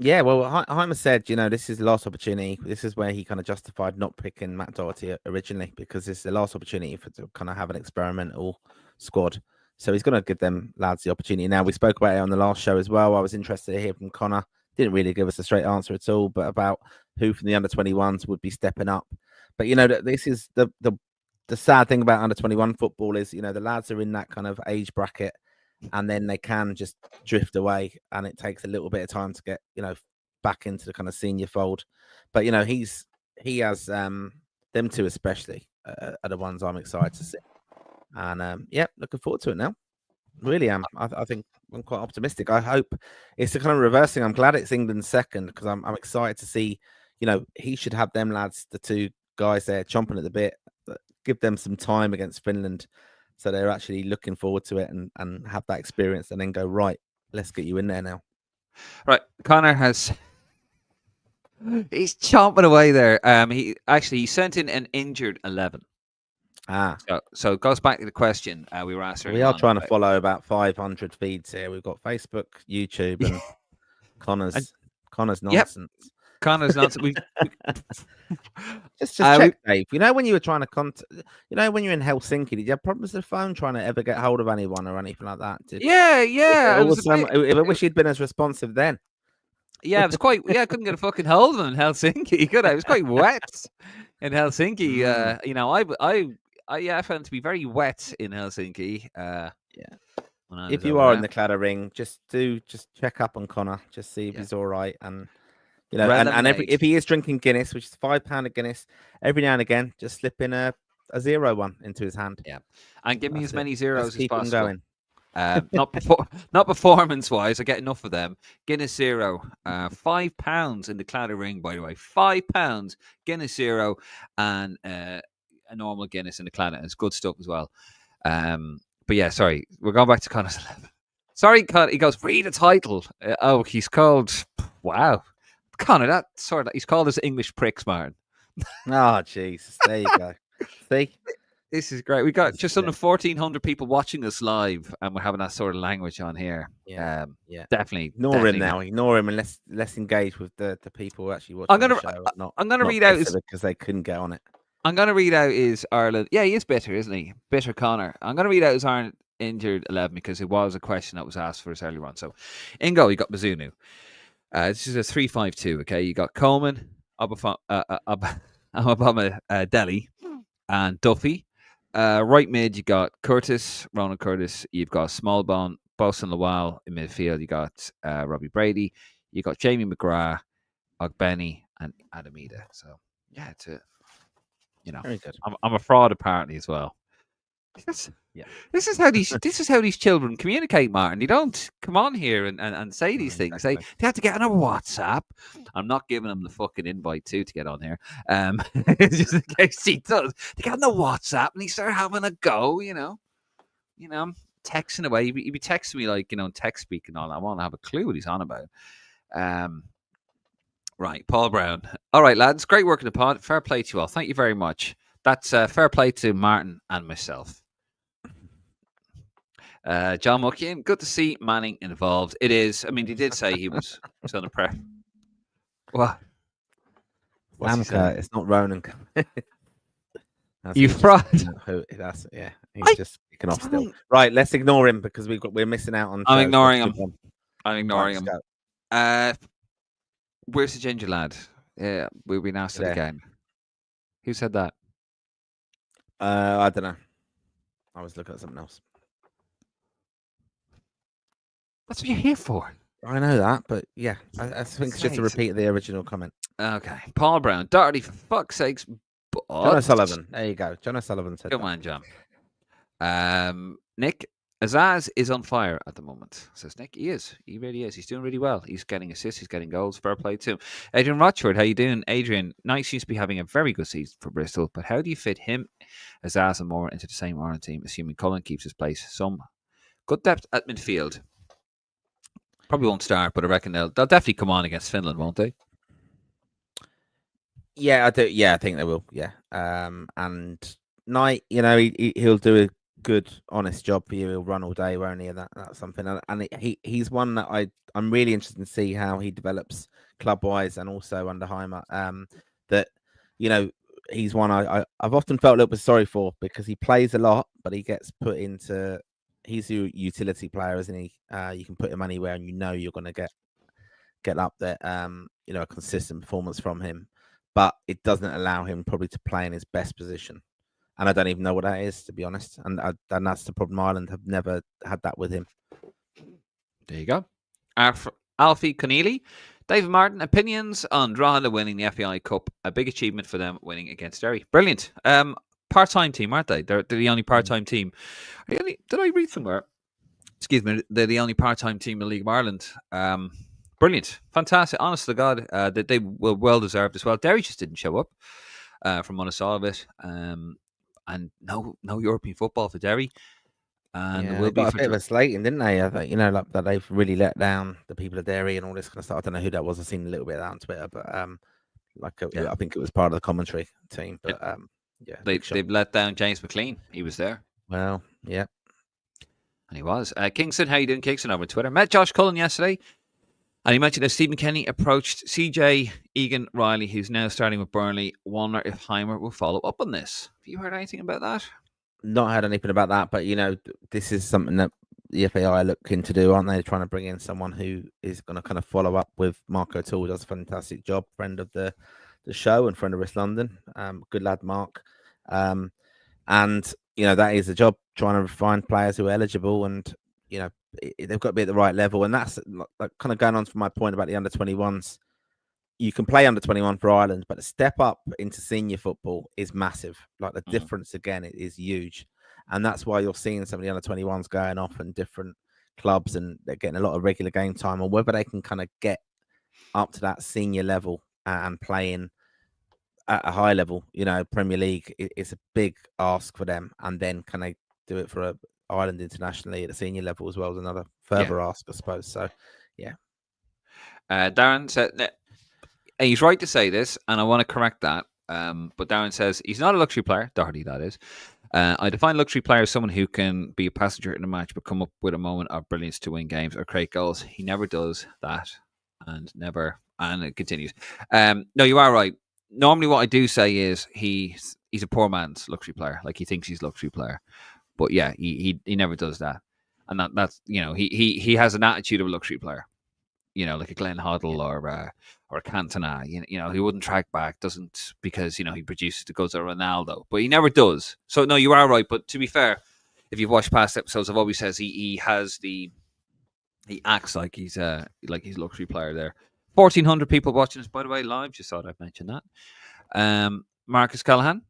S2: Yeah, well, Heimer said, this is the last opportunity. This is where he kind of justified not picking Matt Doherty originally, because it's the last opportunity to kind of have an experimental squad. So he's going to give them lads the opportunity. Now, we spoke about it on the last show as well. I was interested to hear from Connor. Didn't really give us a straight answer at all, but about who from the under-21s would be stepping up. But, this is the sad thing about under-21 football is, the lads are in that kind of age bracket, and then they can just drift away, and it takes a little bit of time to get back into the kind of senior fold. But he has them two especially are the ones I'm excited to see, and looking forward to it now. Really am. I think I'm quite optimistic. I hope it's the kind of reversing. I'm glad it's England's second, because I'm excited to see. He should have them lads, the two guys there chomping at the bit, give them some time against Finland. So they're actually looking forward to it and have that experience, and then go, right, let's get you in there now.
S1: Right. Connor he's chomping away there. He sent in an injured 11. So it goes back to the question we were asked earlier.
S2: We are trying to follow about 500 feeds here. We've got Facebook, YouTube, and Connor's nonsense.
S1: Yep. Connor's nonsense.
S2: Just check, Dave. When you were trying to when you're in Helsinki, did you have problems with the phone trying to ever get hold of anyone or anything like that?
S1: Yeah.
S2: I wish he'd been as responsive then.
S1: Yeah, it was quite. Yeah, I couldn't get a fucking hold of him in Helsinki. Could I? It was quite wet in Helsinki. I found it to be very wet in Helsinki.
S2: If you are in the Cladder Ring, just check up on Connor, just see if he's all right, and if he is drinking Guinness, which is £5 of Guinness, every now and again, just slip in a 0-1 into his hand.
S1: Yeah, and give me as many zeros as possible.
S2: Going.
S1: Not performance wise. I get enough of them. Guinness 0, £5 in the Cladder Ring. By the way, £5 Guinness 0, and a normal Guinness in the Cladder. It's good stuff as well. But yeah, sorry, we're going back to Connor's 11. Sorry, Connor. He goes, read the title. He's called. Wow. Connor, he's called us English pricks, Martin.
S2: Oh, Jesus. There you go. See?
S1: This is great. We got just under 1,400 people watching us live, and we're having that sort of language on here.
S2: Yeah.
S1: Definitely.
S2: Ignore him now. Ignore him, and let's engage with the people who actually watching the show.
S1: I'm going to read out
S2: because they couldn't get on it.
S1: I'm going to read out his Ireland. Yeah, he is bitter, isn't he? Bitter Connor. I'm going to read out his Ireland injured 11 because it was a question that was asked for us earlier on. So, in goal, you got Bazunu. This is a 3-5-2, okay? You got Coleman, Abama Delhi, and Duffy. Right mid, you got Ronan Curtis. You've got Smallbone, Bosun Lawal in midfield. You got Robbie Brady. You got Jamie McGrath, Ogbeni, and Adamida. So, yeah, it's
S2: very good.
S1: I'm a fraud apparently as well. This is how these children communicate, Martin. You don't come on here and say these things. Exactly. They have to get on a WhatsApp. I'm not giving them the fucking invite to get on here. Just in case he does. They get on the WhatsApp and he start having a go. I'm texting away. He'd be texting me like text speak and all that. I won't have a clue what he's on about. Right, Paul Brown. All right, lads. Great work in the pod. Fair play to you all. Thank you very much. That's fair play to Martin and myself. John Muckian, good to see Manning involved. It is. I mean, he did say he was on a prep. What?
S2: It's not Ronan.
S1: You fraud.
S2: He's just kicking off still. Right, let's ignore him because we're missing out on.
S1: I'm ignoring him. Where's the ginger lad? Yeah, we'll be asked it again. Who said that?
S2: I don't know. I was looking at something else.
S1: That's what you're here for.
S2: I know that, but yeah, I think it's just a repeat of the original comment.
S1: Okay. Paul Brown. Doherty, for fuck's sakes.
S2: John O'Sullivan. There you go. John O'Sullivan said
S1: Come on, John. Nick, Azaz is on fire at the moment, says Nick. He is. He really is. He's doing really well. He's getting assists. He's getting goals. Fair play to him. Adrian Rochford, how you doing? Adrian, Knight seems to be having a very good season for Bristol, but how do you fit him, Azaz and Moore into the same Ireland team, assuming Cullen keeps his place? Some good depth at midfield. Probably won't start, but I reckon they'll definitely come on against Finland, won't they?
S2: Yeah, I do. Yeah, I think they will. Yeah, and Knight, he'll do good, honest job for you. He'll run all day, won't he? And that's something. And he's one that I'm really interested to see how he develops club wise and also under Heimer. That you know he's one I've often felt a little bit sorry for because he plays a lot, but he gets put into. He's a utility player, isn't he? You can put him anywhere, and you're going to get up there. A consistent performance from him, but it doesn't allow him probably to play in his best position. And I don't even know what that is, to be honest. And that's the problem. Ireland have never had that with him.
S1: There you go. Alfie Conneely. David Martin, opinions on Drogheda winning the FAI Cup. A big achievement for them winning against Derry. Brilliant. Part-time team, aren't they? They're the only part-time team. Did I read somewhere? Excuse me. They're the only part-time team in League of Ireland. Brilliant. Fantastic. Honest to God, they were well-deserved as well. Derry just didn't show up from what I saw of it. And no European football for Derry. And
S2: they got a bit of a slating, didn't they? I think, like that they've really let down the people of Derry and all this kind of stuff. I don't know who that was. I've seen a little bit of that on Twitter, but I think it was part of the commentary team. But
S1: they've let down James McClean. He was there.
S2: Well, yeah.
S1: And he was. Kingston, how you doing, Kingston, over on Twitter? Met Josh Cullen yesterday. And he mentioned that Stephen Kenny approached CJ Egan Riley, who's now starting with Burnley. Wonder if Heimer will follow up on this. Have you heard anything about that?
S2: Not heard anything about that, but this is something that the FAI are looking to do, aren't they? Trying to bring in someone who is going to kind of follow up with Mark O'Toole, does a fantastic job, friend of the show and friend of West London. Good lad, Mark. And that is a job, trying to find players who are eligible, and they've got to be at the right level. And that's like kind of going on from my point about the under-21s. You can play under-21 for Ireland, but the step up into senior football is massive. Like the difference again, it is huge. And that's why you're seeing some of the under-21s going off in different clubs, and they're getting a lot of regular game time. Or whether they can kind of get up to that senior level and playing at a high level, Premier League, it's a big ask for them. And then can they do it for Ireland internationally at the senior level as well as another further ask, I suppose. So, yeah.
S1: Darren said that. And he's right to say this, and I want to correct that. But Darren says he's not a luxury player, Doherty, that is. I define luxury player as someone who can be a passenger in a match, but come up with a moment of brilliance to win games or create goals. He never does that, and it continues. No, you are right. Normally, what I do say is he's a poor man's luxury player. Like, he thinks he's a luxury player, but yeah, he never does that, and that's he has an attitude of a luxury player. Like a Glenn Hoddle or a Cantona, he wouldn't track back, doesn't, because, he produces the goods of Ronaldo, but he never does. So, no, you are right. But to be fair, if you've watched past episodes, I've always says he acts like he's a luxury player there. 1,400 people watching us, by the way, live. Just thought I'd mention that. Marcus Callahan,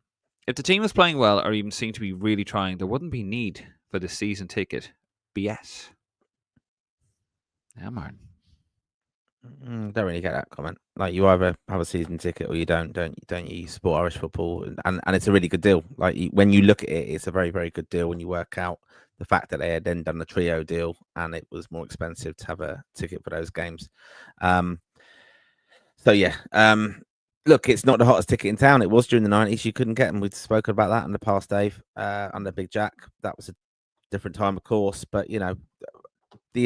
S1: if the team was playing well or even seemed to be really trying, there wouldn't be need for the season ticket. BS. Yeah, Martin.
S2: Don't really get that comment. Like, you either have a season ticket or you don't you? You support Irish football, and it's a really good deal. Like, when you look at it, it's a very, very good deal when you work out the fact that they had then done the trio deal and it was more expensive to have a ticket for those games. So yeah, look, it's not the hottest ticket in town. It was during the 90s. You couldn't get them. We've spoken about that in the past, Dave, under Big Jack. That was a different time, of course, but the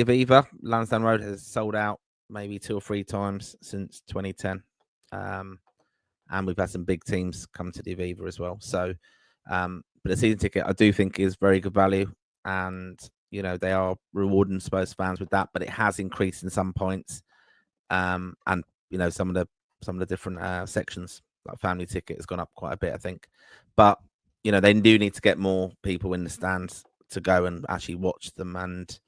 S2: Aviva, Lansdowne Road, has sold out maybe 2 or 3 times since 2010. And we've had some big teams come to the Aviva as well. So, but the season ticket, I do think, is very good value. And, they are rewarding Spurs fans with that, but it has increased in some points. And, some of the different sections, like family ticket, has gone up quite a bit, I think. But, they do need to get more people in the stands to go and actually watch them. And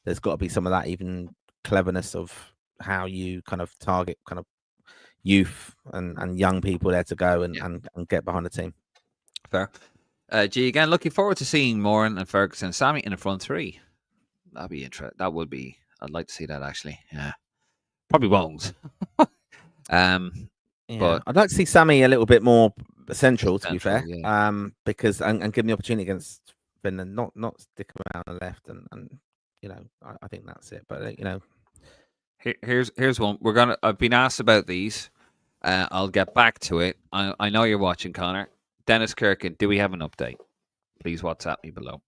S2: there's got to be some of that even cleverness of how you kind of target kind of youth and young people there to go and get behind the team.
S1: Fair. G, again, looking forward to seeing Moran and Ferguson and Sammy in the front three. That'd be interesting. That would be. I'd like to see that, actually. Yeah. Probably won't. But
S2: I'd like to see Sammy a little bit more central, to be fair.
S1: Yeah.
S2: Because and give him the opportunity against Finland, not stick him out on the left, and I think that's it. But
S1: Here's one. I've been asked about these. I'll get back to it. I know you're watching, Connor. Dennis Kirkin, do we have an update? Please WhatsApp me below.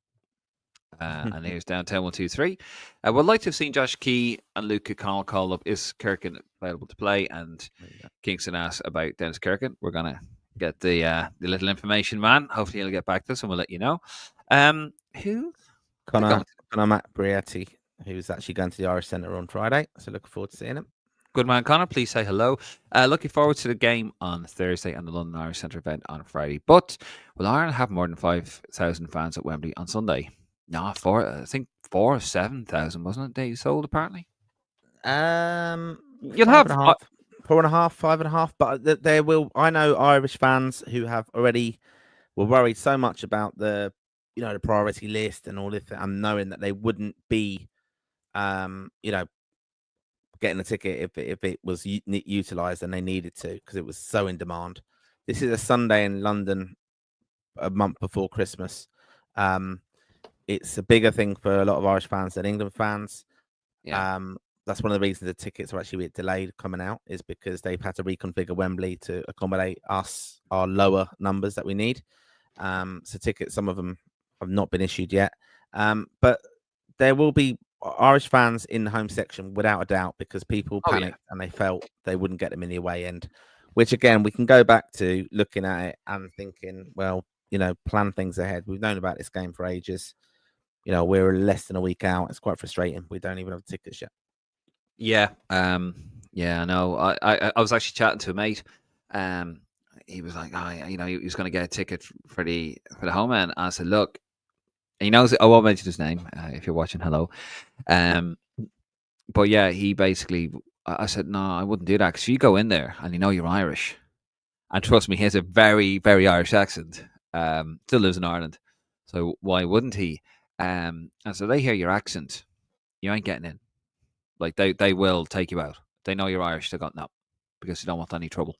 S1: And here's Downtown 123. Would like to have seen Josh Key and Luke Connell call up. Is Kirkin available to play? And Kingston asked about Dennis Kirkin. We're gonna get the little information man. Hopefully he'll get back to us and we'll let you know. Who?
S2: Connor McBrietti, who's actually going to the Irish Centre on Friday. So looking forward to seeing him.
S1: Good man, Connor. Please say hello. Looking forward to the game on Thursday and the London Irish Centre event on Friday. But will Ireland have more than 5,000 fans at Wembley on Sunday? No, I think 4 or 7,000, wasn't it? They sold apparently.
S2: You'll
S1: have
S2: 4.5, 5.5. But there will. I know Irish fans who have already were worried so much about the priority list and all this, and knowing that they wouldn't be, getting a ticket if it was utilized and they needed to because it was so in demand. This is a Sunday in London, a month before Christmas. It's a bigger thing for a lot of Irish fans than England fans.
S1: Yeah.
S2: That's one of the reasons the tickets are actually a bit delayed coming out, is because they've had to reconfigure Wembley to accommodate our lower numbers that we need. So tickets, some of them have not been issued yet. But there will be Irish fans in the home section without a doubt, because people panicked and they felt they wouldn't get them in the away end, which again, we can go back to looking at it and thinking, well, plan things ahead. We've known about this game for ages. We're less than a week out. It's quite frustrating. We don't even have tickets yet.
S1: Yeah. Yeah, I know. I was actually chatting to a mate. He was like, he was going to get a ticket for the home end. I said, look, he knows it. I won't mention his name if you're watching. Hello. But yeah, he basically, I said, no, I wouldn't do that, because you go in there and you're Irish, and trust me, he has a very, very Irish accent. Still lives in Ireland, so why wouldn't he? And so they hear your accent, you ain't getting in. Like they will take you out. They know you're Irish. They got no, because you don't want any trouble.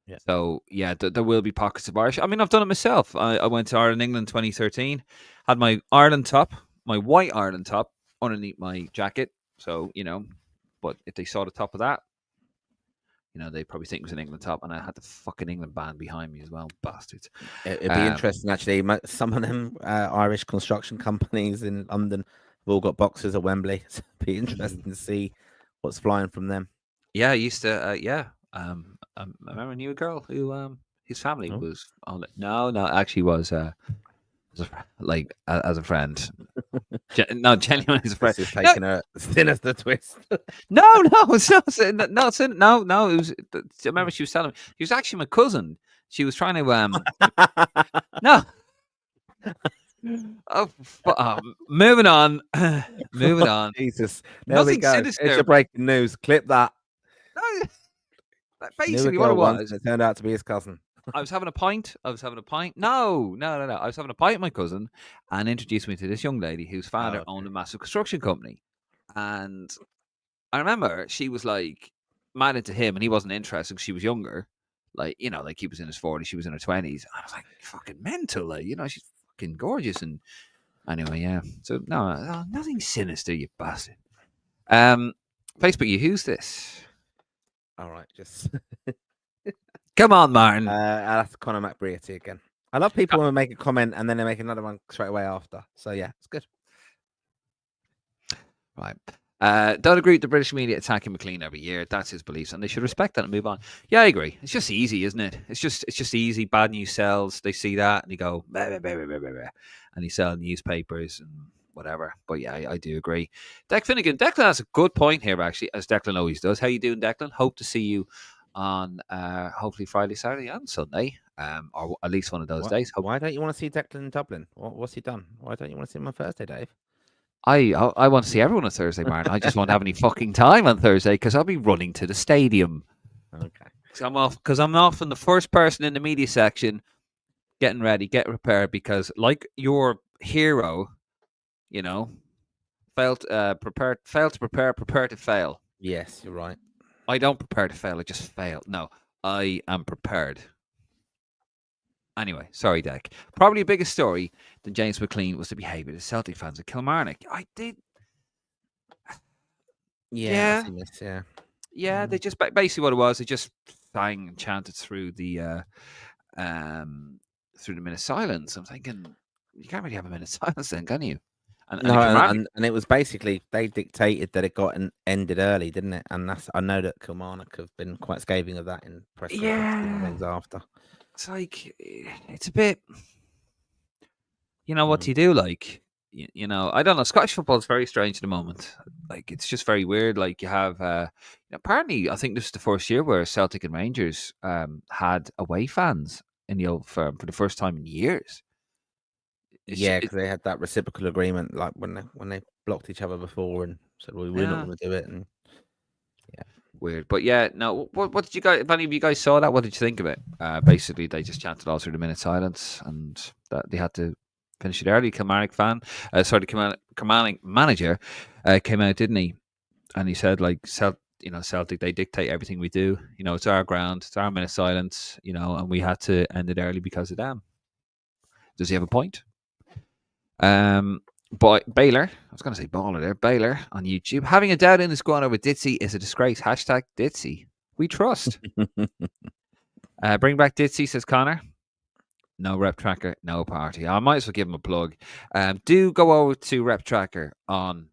S2: Yeah.
S1: So yeah, there will be pockets of Irish. I mean, I've done it myself. I went to Ireland, England, 2013. Had my Ireland top, my white Ireland top, underneath my jacket. So but if they saw the top of that, they probably think it was an England top, and I had the fucking England band behind me as well, bastards.
S2: It'd be interesting, actually. Some of them Irish construction companies in London have all got boxes at Wembley. So it'd be interesting to see what's flying from them.
S1: Yeah, I used to. I remember I knew a girl who his family was on it. No, actually was as a friend. No, genuinely as a friend.
S2: This is taking a sinister twist.
S1: No, it's not. No. It was. I remember she was telling me she was actually my cousin. She was trying to no. Moving on. Moving on.
S2: Jesus, there we go. It's your breaking news. Clip that.
S1: No, basically what it was.
S2: It turned out to be his cousin.
S1: I was having a pint. No. I was having a pint with my cousin, and introduced me to this young lady whose father owned a massive construction company. And I remember she was like mad into him, and he wasn't interested because she was younger. Like he was in his 40s, she was in her 20s. I was like, fucking mental. Like she's fucking gorgeous. And anyway, yeah. So no, nothing sinister, you bastard. Facebook, who's this?
S2: All right, just.
S1: Come on, Martin.
S2: That's Conor McBrietti again. I love people when they make a comment and then they make another one straight away after. So yeah, it's good.
S1: Right. Don't agree with the British media attacking McClean every year. That's his beliefs, and they should respect that and move on. Yeah, I agree. It's just easy, isn't it? It's just easy. Bad news sells. They see that and they go, bah, bah, bah, bah, bah, bah, and they sell newspapers and whatever. But yeah, I do agree. Finnegan. Declan has a good point here, actually, as Declan always does. How you doing, Declan? Hope to see you on hopefully Friday, Saturday, and Sunday, or at least one of those days.
S2: Why don't you want to see Declan in Dublin? What's he done? Why don't you want to see him on Thursday, Dave?
S1: I want to see everyone on Thursday, Martin. I just won't have any fucking time on Thursday because I'll be running to the stadium.
S2: Okay.
S1: Because I'm often the first person in the media section, getting ready, get prepared. Because like your hero, failed to prepare to fail.
S2: Yes, you're right.
S1: I don't prepare to fail. I just fail. No, I am prepared. Anyway, sorry, Deck. Probably a bigger story than James McClean was the behaviour of the Celtic fans at Kilmarnock. I did.
S2: Yeah.
S1: Yeah. They just basically what it was. They just sang and chanted through the minute of silence. I'm thinking you can't really have a minute of silence then, can you? And
S2: No,
S1: it can rally.
S2: and it was basically they dictated that it got ended early, didn't it? And I know that Kilmarnock have been quite scathing of that in press conferences and
S1: Yeah.
S2: things after.
S1: It's like, it's a bit, what do
S2: Mm.
S1: you do? Like, I don't know. Scottish football is very strange at the moment. Like, it's just very weird. Like, you have, apparently, I think this is the first year where Celtic and Rangers had away fans in the Old Firm for the first time in years.
S2: Yeah, because they had that reciprocal agreement, like when they blocked each other before and said, "Well, we're not
S1: Yeah,
S2: going to do it." And
S1: weird. But yeah, no. What did you guys? If any of you guys saw that, what did you think of it? Basically, they just chanted all through the minute silence, and that they had to finish it early. Kilmarnock Kilmarnock manager came out, didn't he? And he said, like, Celtic, they dictate everything we do. It's our ground, it's our minute silence. And we had to end it early because of them. Does he have a point? But Baylor, I was going to say baller there. Baylor on YouTube. Having a doubt in the squad over Ditzy is a disgrace. Hashtag Ditzy. We trust. Bring back Ditzy, says Connor. No rep tracker, no party. I might as well give him a plug. Do go over to Rep Tracker on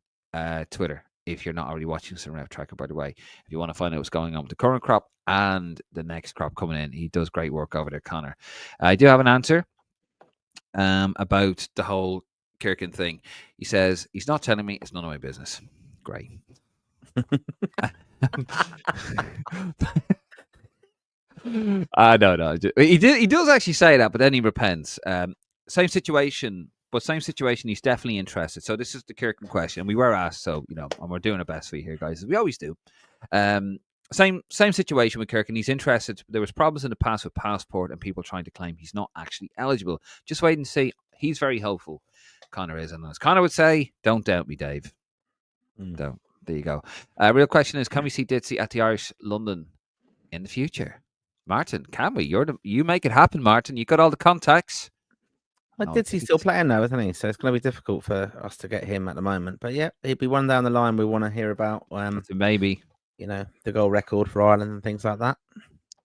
S1: Twitter if you're not already watching some Rep Tracker, by the way. If you want to find out what's going on with the current crop and the next crop coming in, he does great work over there, Connor. I do have an answer about the whole Kirkin thing. He says, he's not telling me, it's none of my business. Great. No. He does actually say that, but then he repents. Same situation, he's definitely interested. So this is the Kirkin question. We were asked, so, and we're doing our best for you here, guys, as we always do. Same situation with Kirkin. He's interested. There was problems in the past with passport and people trying to claim he's not actually eligible. Just wait and see. He's very hopeful. Connor is, and as Connor would say, don't doubt me, Dave. So there you go. Real question is, can we see Ditzy at the Irish London in the future? Martin, can we? You make it happen, Martin. You got all the contacts.
S2: Ditzy's still playing now, isn't he? So it's going to be difficult for us to get him at the moment. But yeah, he'd be one down the line we want to hear about.
S1: Maybe.
S2: The goal record for Ireland and things like that.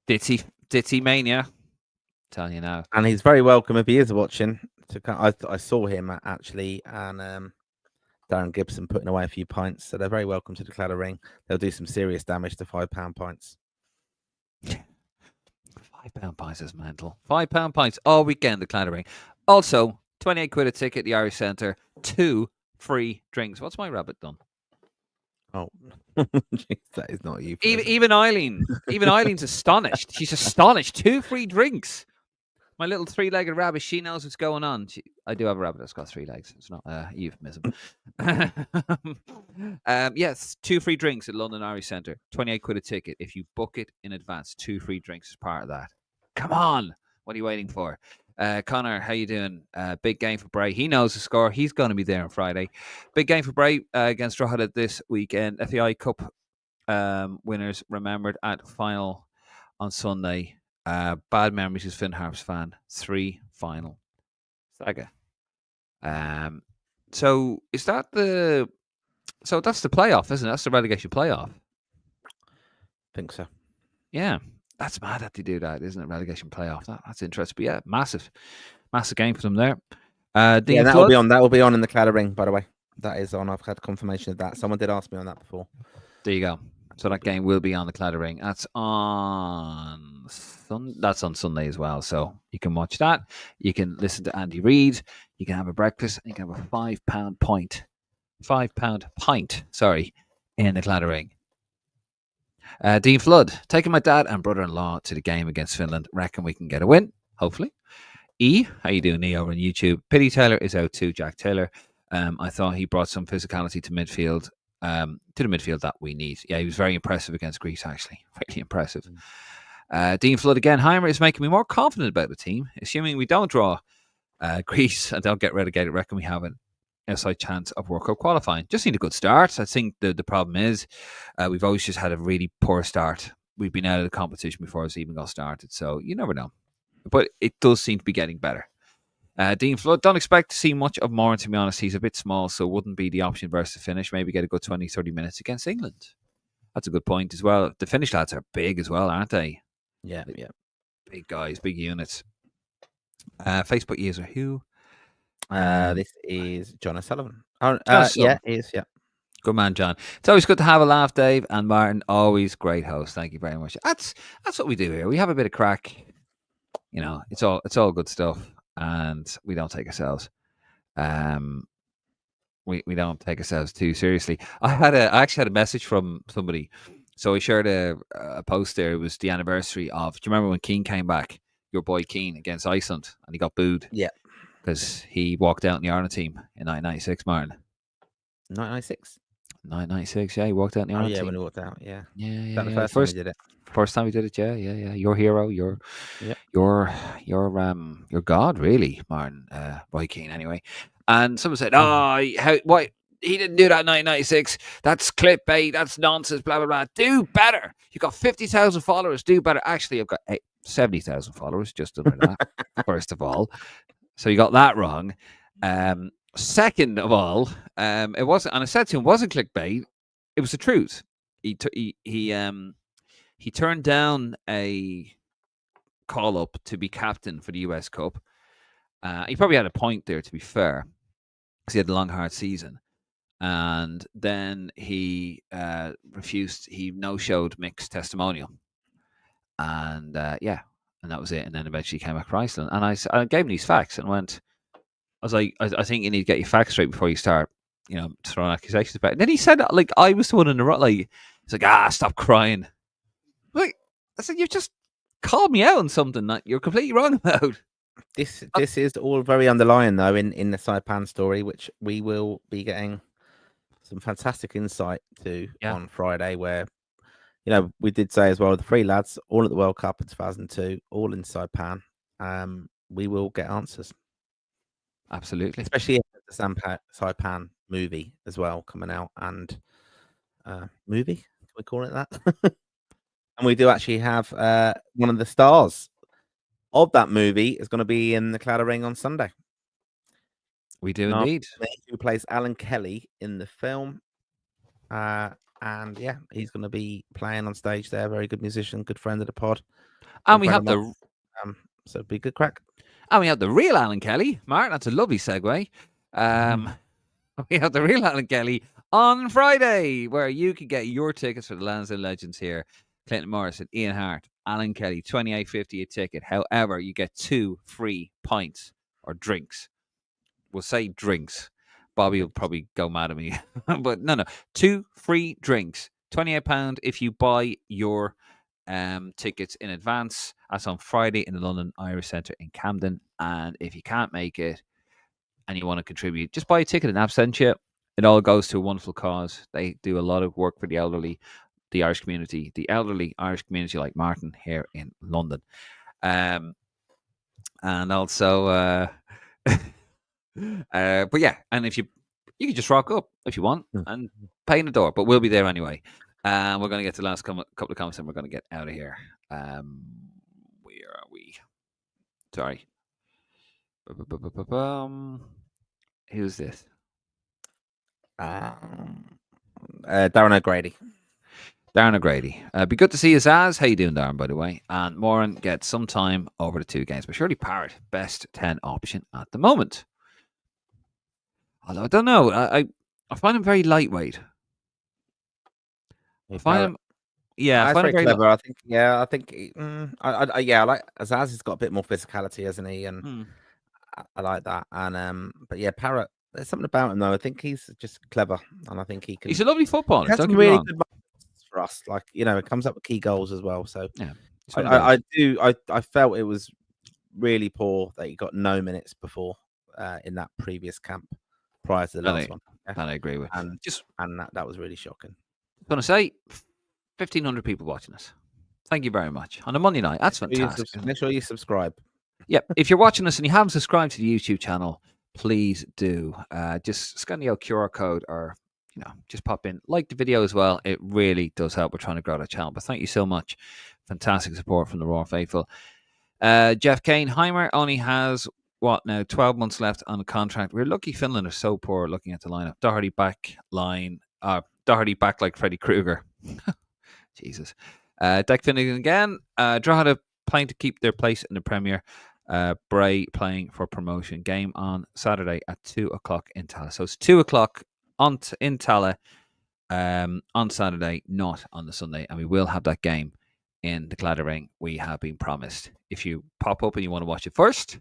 S1: Ditzy mania. Tell you now.
S2: And he's very welcome if he is watching. I saw him actually, and Darren Gibson putting away a few pints. So they're very welcome to the Claddagh Ring. They'll do some serious damage to £5 pints.
S1: £5 pints is mental. £5 pints all weekend at Claddagh Ring. Also, 28 quid a ticket at the Irish Centre. 2 free drinks. What's my rabbit done?
S2: Oh, jeez, that is not you.
S1: Even Eileen. Even Eileen's astonished. She's astonished. 2 free drinks. My little 3-legged rabbit, she knows what's going on. I do have a rabbit that's got 3 legs. It's not a euphemism. Yes, 2 free drinks at London Irish Centre. 28 quid a ticket. If you book it in advance, 2 free drinks is part of that. Come on. What are you waiting for? Connor, how you doing? Big game for Bray. He knows the score. He's going to be there on Friday. Big game for Bray against Drogheda this weekend. FAI Cup winners remembered at final on Sunday. Bad memories as Finn Harps fan. 3 final saga. So is that that's the playoff, isn't it? That's the relegation playoff.
S2: I think so.
S1: Yeah. That's mad that they do that, isn't it? Relegation playoff. That's interesting. But yeah, massive game for them there.
S2: Yeah, that will be on in the Claddagh Ring, by the way. That is on. I've had confirmation of that. Someone did ask me on that before.
S1: There you go. So that game will be on the Claddagh Ring. That's on Sunday as well. So you can watch that. You can listen to Andy Reid. You can have a breakfast. And you can have a £5 pint. £5 pint. Sorry, in the Claddagh Ring. Dean Flood, taking my dad and brother-in-law to the game against Finland. Reckon we can get a win, hopefully. E, how you doing, E, over on YouTube? Pity Taylor is out too, Jack Taylor. I thought he brought some physicality to midfield, to the midfield that we need. Yeah, he was very impressive against Greece, actually. Really impressive. Dean Flood again. Heimer is making me more confident about the team. Assuming we don't draw Greece and don't get relegated, reckon we have an outside chance of World Cup qualifying. Just need a good start. I think the problem is we've always just had a really poor start. We've been out of the competition before it's even got started, so you never know. But it does seem to be getting better. Dean Flood, don't expect to see much of Moran, to be honest. He's a bit small, so wouldn't be the option versus the Finnish. Maybe get a good 20, 30 minutes against England. That's a good point as well. The Finnish lads are big as well, aren't they?
S2: Yeah.
S1: Big guys, big units. Facebook user who?
S2: This is John O'Sullivan. Oh,
S1: Just
S2: yeah,
S1: some.
S2: it is. Yeah.
S1: Good man, John. It's always good to have a laugh, Dave and Martin. Always great host. Thank you very much. That's what we do here. We have a bit of crack. You know, it's all good stuff, and we don't take ourselves. We don't take ourselves too seriously. I actually had a message from somebody. So I shared a post there. It was the anniversary of. Do you remember when Keane came back? Your boy Keane against Iceland, and he got booed
S2: Yeah.
S1: because he walked out in the Ireland team in 1996. Martin.
S2: 1996.
S1: 1996. Yeah, he walked out in the
S2: Oh
S1: Ireland
S2: yeah,
S1: team.
S2: when he walked out. Yeah. Is
S1: Yeah.
S2: that the first time he did it?
S1: First time he did it. Yeah. Your hero.
S2: Yep.
S1: Your god, really, Martin. Roy Keane, anyway. And someone said, why he didn't do that in 1996? That's clickbait. That's nonsense. Blah blah blah. Do better. You got 50,000 followers. Do better. Actually, I've got 70,000 followers. Just under that. First of all, so you got that wrong. Second of all, it wasn't, and I said to him, it wasn't clickbait. It was the truth. He turned down a call up to be captain for the US Cup. He probably had a point there, to be fair, because he had a long, hard season. And then he refused. He no-showed Mick's testimonial, and and that was it. And then eventually came back for Iceland. And I gave him these facts and went. I was like, I think you need to get your facts straight before you start, throwing accusations back. And then he said, like, I was the one in the right. Like, he's like, stop crying. Like, I said, you just called me out on something that you're completely wrong about.
S2: This is all very underlying though in the Saipan story, which we will be getting some fantastic insight to on Friday, where we did say as well, the three lads all at the World Cup in 2002, all in Saipan. We will get answers.
S1: Absolutely,
S2: especially the Saipan movie as well coming out, and movie, can we call it that? And we do actually have one of the stars of that movie is going to be in the Cloud Ring on Sunday.
S1: We do indeed.
S2: Who plays Alan Kelly in the film, and yeah, he's going to be playing on stage there. Very good musician, good friend of the pod,
S1: and we have
S2: so it'd be good crack.
S1: And we have the real Alan Kelly, Martin. That's a lovely segue. We have the real Alan Kelly on Friday, where you can get your tickets for the Lansdowne Legends here. Clinton Morrison, Ian Hart, Alan Kelly, $28.50 a ticket. However, you get 2 free pints or drinks. We'll say drinks. Bobby will probably go mad at me. But no. 2 free drinks. £28 if you buy your tickets in advance. That's on Friday in the London Irish Centre in Camden. And if you can't make it and you want to contribute, just buy a ticket in absentia. It all goes to a wonderful cause. They do a lot of work for the elderly, the Irish community, the elderly Irish community like Martin here in London. And also, but yeah, and if you can just rock up if you want and pay in the door, but we'll be there anyway. We're going to get to the last couple of comments and we're going to get out of here. Where are we? Sorry. Who's this?
S2: Darren O'Grady.
S1: Darren O'Grady. Be good to see you, Zaz. How you doing, Darren, by the way? And Moran gets some time over the 2 games, but surely Parrott, best 10 option at the moment. Although I don't know. I find him very lightweight. I find him... Yeah,
S2: I find him very clever. I think I like Azaz. He's got a bit more physicality, hasn't he? And I like that. And but yeah, Parrott. There's something about him though. I think he's just clever, and I think he can.
S1: He's a lovely footballer.
S2: He's some really good moments for us. Like it comes up with key goals as well. So
S1: yeah,
S2: I felt it was really poor that he got no minutes before in that previous camp prior to the last one.
S1: Yeah. That I agree with.
S2: And that was really shocking.
S1: I'm going to say 1,500 people watching us. Thank you very much on a Monday night. That's fantastic.
S2: Make sure you subscribe.
S1: Yep. If you're watching us and you haven't subscribed to the YouTube channel, please do. Just scan the QR code or just pop in, like the video as well. It really does help. We're trying to grow that channel. But thank you so much. Fantastic support from the Raw faithful. Jeff Kane, Heimer only has 12 months left on the contract. We're lucky Finland are so poor looking at the lineup. Doherty back like Freddy Krueger. Jesus. Deck Finnegan again. Drogheda playing to keep their place in the Premier. Bray playing for promotion. Game on Saturday at 2:00 in Tala. So it's 2:00 in Tala on Saturday, not on the Sunday. And we will have that game in the Claddagh Ring. We have been promised. If you pop up and you want to watch it first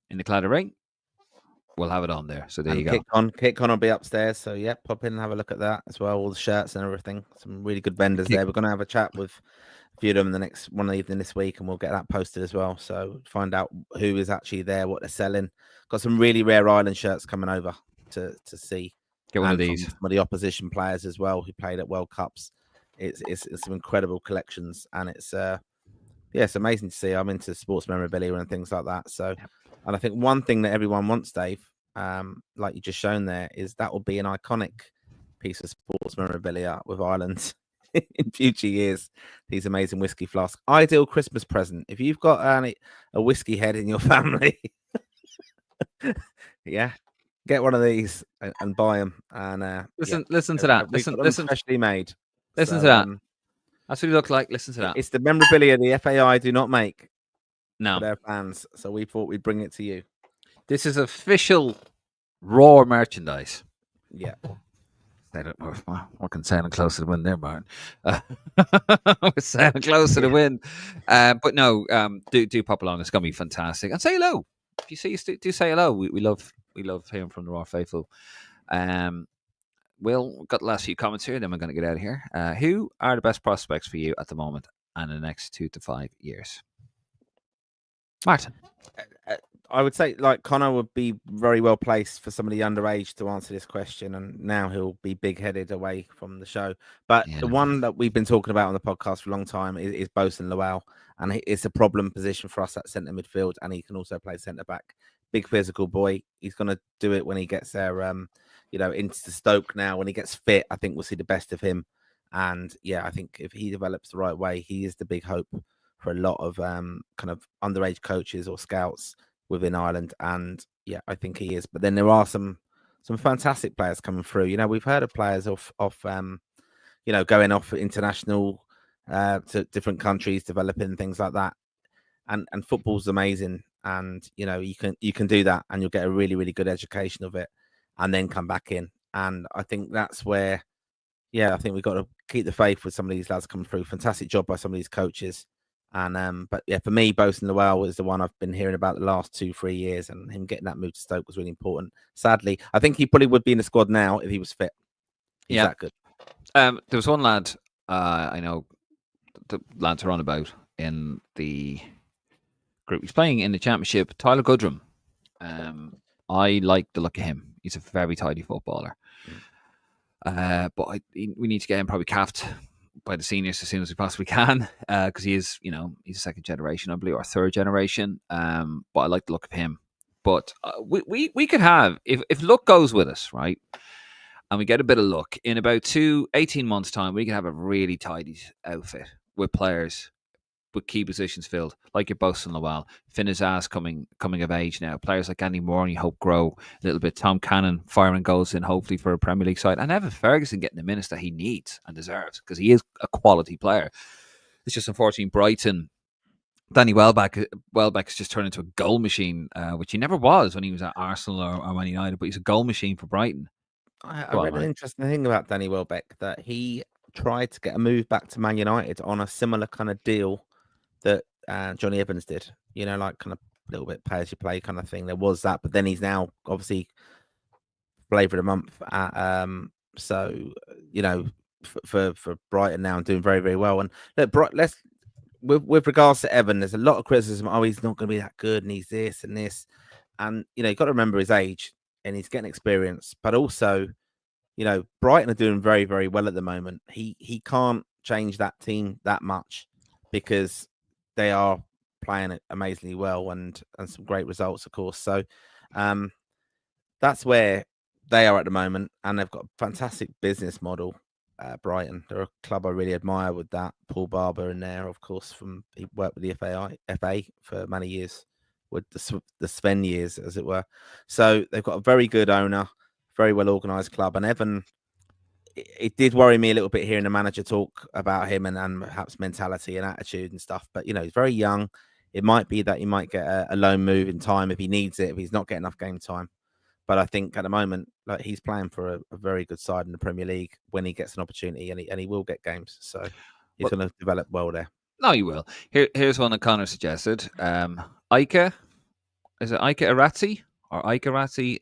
S1: in the Claddagh Ring, we'll have it on there. So there you go.
S2: KitCon will be upstairs. So yeah, pop in and have a look at that as well. All the shirts and everything. Some really good vendors there. We're going to have a chat with a few of them the next one evening this week, and we'll get that posted as well. So find out who is actually there, what they're selling. Got some really rare Ireland shirts coming over to see.
S1: Get one of these.
S2: Some of the opposition players as well who played at World Cups. It's some incredible collections, and it's amazing to see. I'm into sports memorabilia and things like that. So, and I think one thing that everyone wants, Dave, like you just shown there, is that will be an iconic piece of sports memorabilia with Ireland in future years. These amazing whiskey flasks, ideal Christmas present. If you've got a whiskey head in your family, yeah. Get one of these and buy them. And
S1: listen to that. Listen,
S2: freshly made.
S1: Listen to that. That's what you look like. Listen to that.
S2: It's the memorabilia the FAI do not make
S1: for
S2: their fans. So we thought we'd bring it to you.
S1: This is official raw merchandise.
S2: Yeah.
S1: We're sounding close to the win there, Martin. We're sounding close to the win. But no, do pop along. It's going to be fantastic. And say hello. If you see us, do say hello. We love hearing from the Raw faithful. We've got the last few comments here, then we're going to get out of here. Who are the best prospects for you at the moment and in the next 2 to 5 years? Martin.
S2: I would say like Connor would be very well placed for somebody underage to answer this question, and now he'll be big-headed away from the show. But the one that we've been talking about on the podcast for a long time is Bosun Lowell, and it's a problem position for us at centre midfield, and he can also play centre back. Big physical boy. He's going to do it when he gets there. Into Stoke now. When he gets fit, I think we'll see the best of him. And yeah, I think if he develops the right way, he is the big hope for a lot of kind of underage coaches or scouts within Ireland. And yeah, I think he is. But then there are some fantastic players coming through. We've heard of players off going off international to different countries, developing things like that. And football's amazing. And you can do that, and you'll get a really, really good education of it, and then come back in. And I think that's where, I think we've got to keep the faith with some of these lads coming through. Fantastic job by some of these coaches. And but yeah, for me, Bosun Lowell is the one I've been hearing about the last 2-3 years, and him getting that move to Stoke was really important. Sadly, I think he probably would be in the squad now if he was fit. He's that good.
S1: There was one lad I know the lads are on about in the group. He's playing in the championship, Tyler Goodrum. I like the look of him. He's a very tidy footballer. But we need to get him probably capped by the seniors as soon as we possibly can, because he is, he's a second generation, I believe, or third generation. But I like the look of him. But we could have, if luck goes with us, right, and we get a bit of luck, in about 18 months' time, we can have a really tidy outfit with players with key positions filled, like your Bosun Lowell, Finn Azaz coming of age now, players like Andy Moore, and you hope grow a little bit, Tom Cannon firing goals in, hopefully for a Premier League side, and Evan Ferguson getting the minutes that he needs and deserves, because he is a quality player. It's just unfortunately Brighton, Danny Welbeck has just turned into a goal machine, which he never was when he was at Arsenal or Man United, but he's a goal machine for Brighton.
S2: I read an interesting thing about Danny Welbeck, that he tried to get a move back to Man United on a similar kind of deal that Johnny Evans did, like kind of a little bit pay as you play kind of thing. There was that, but then he's now obviously flavour of the month at, for Brighton now and doing very, very well. And look, with regards to Evan, there's a lot of criticism. Oh, he's not going to be that good, and he's this and this, and you've got to remember his age, and he's getting experience, but also, Brighton are doing very, very well at the moment. He can't change that team that much, because they are playing it amazingly well and some great results, of course. So that's where they are at the moment, and they've got a fantastic business model. Brighton, they're a club I really admire with that. Paul Barber in there, of course, he worked with the FA for many years, with the Sven years, as it were. So they've got a very good owner, very well organised club. And Evan, it did worry me a little bit hearing the manager talk about him and perhaps mentality and attitude and stuff. But, he's very young. It might be that he might get a loan move in time if he needs it, if he's not getting enough game time. But I think at the moment, like, he's playing for a very good side in the Premier League when he gets an opportunity, and he will get games. So he's going to develop well there.
S1: No, you will. Here's one that Connor suggested. Ika, is it Ika Arazzi or Ika Arazzi?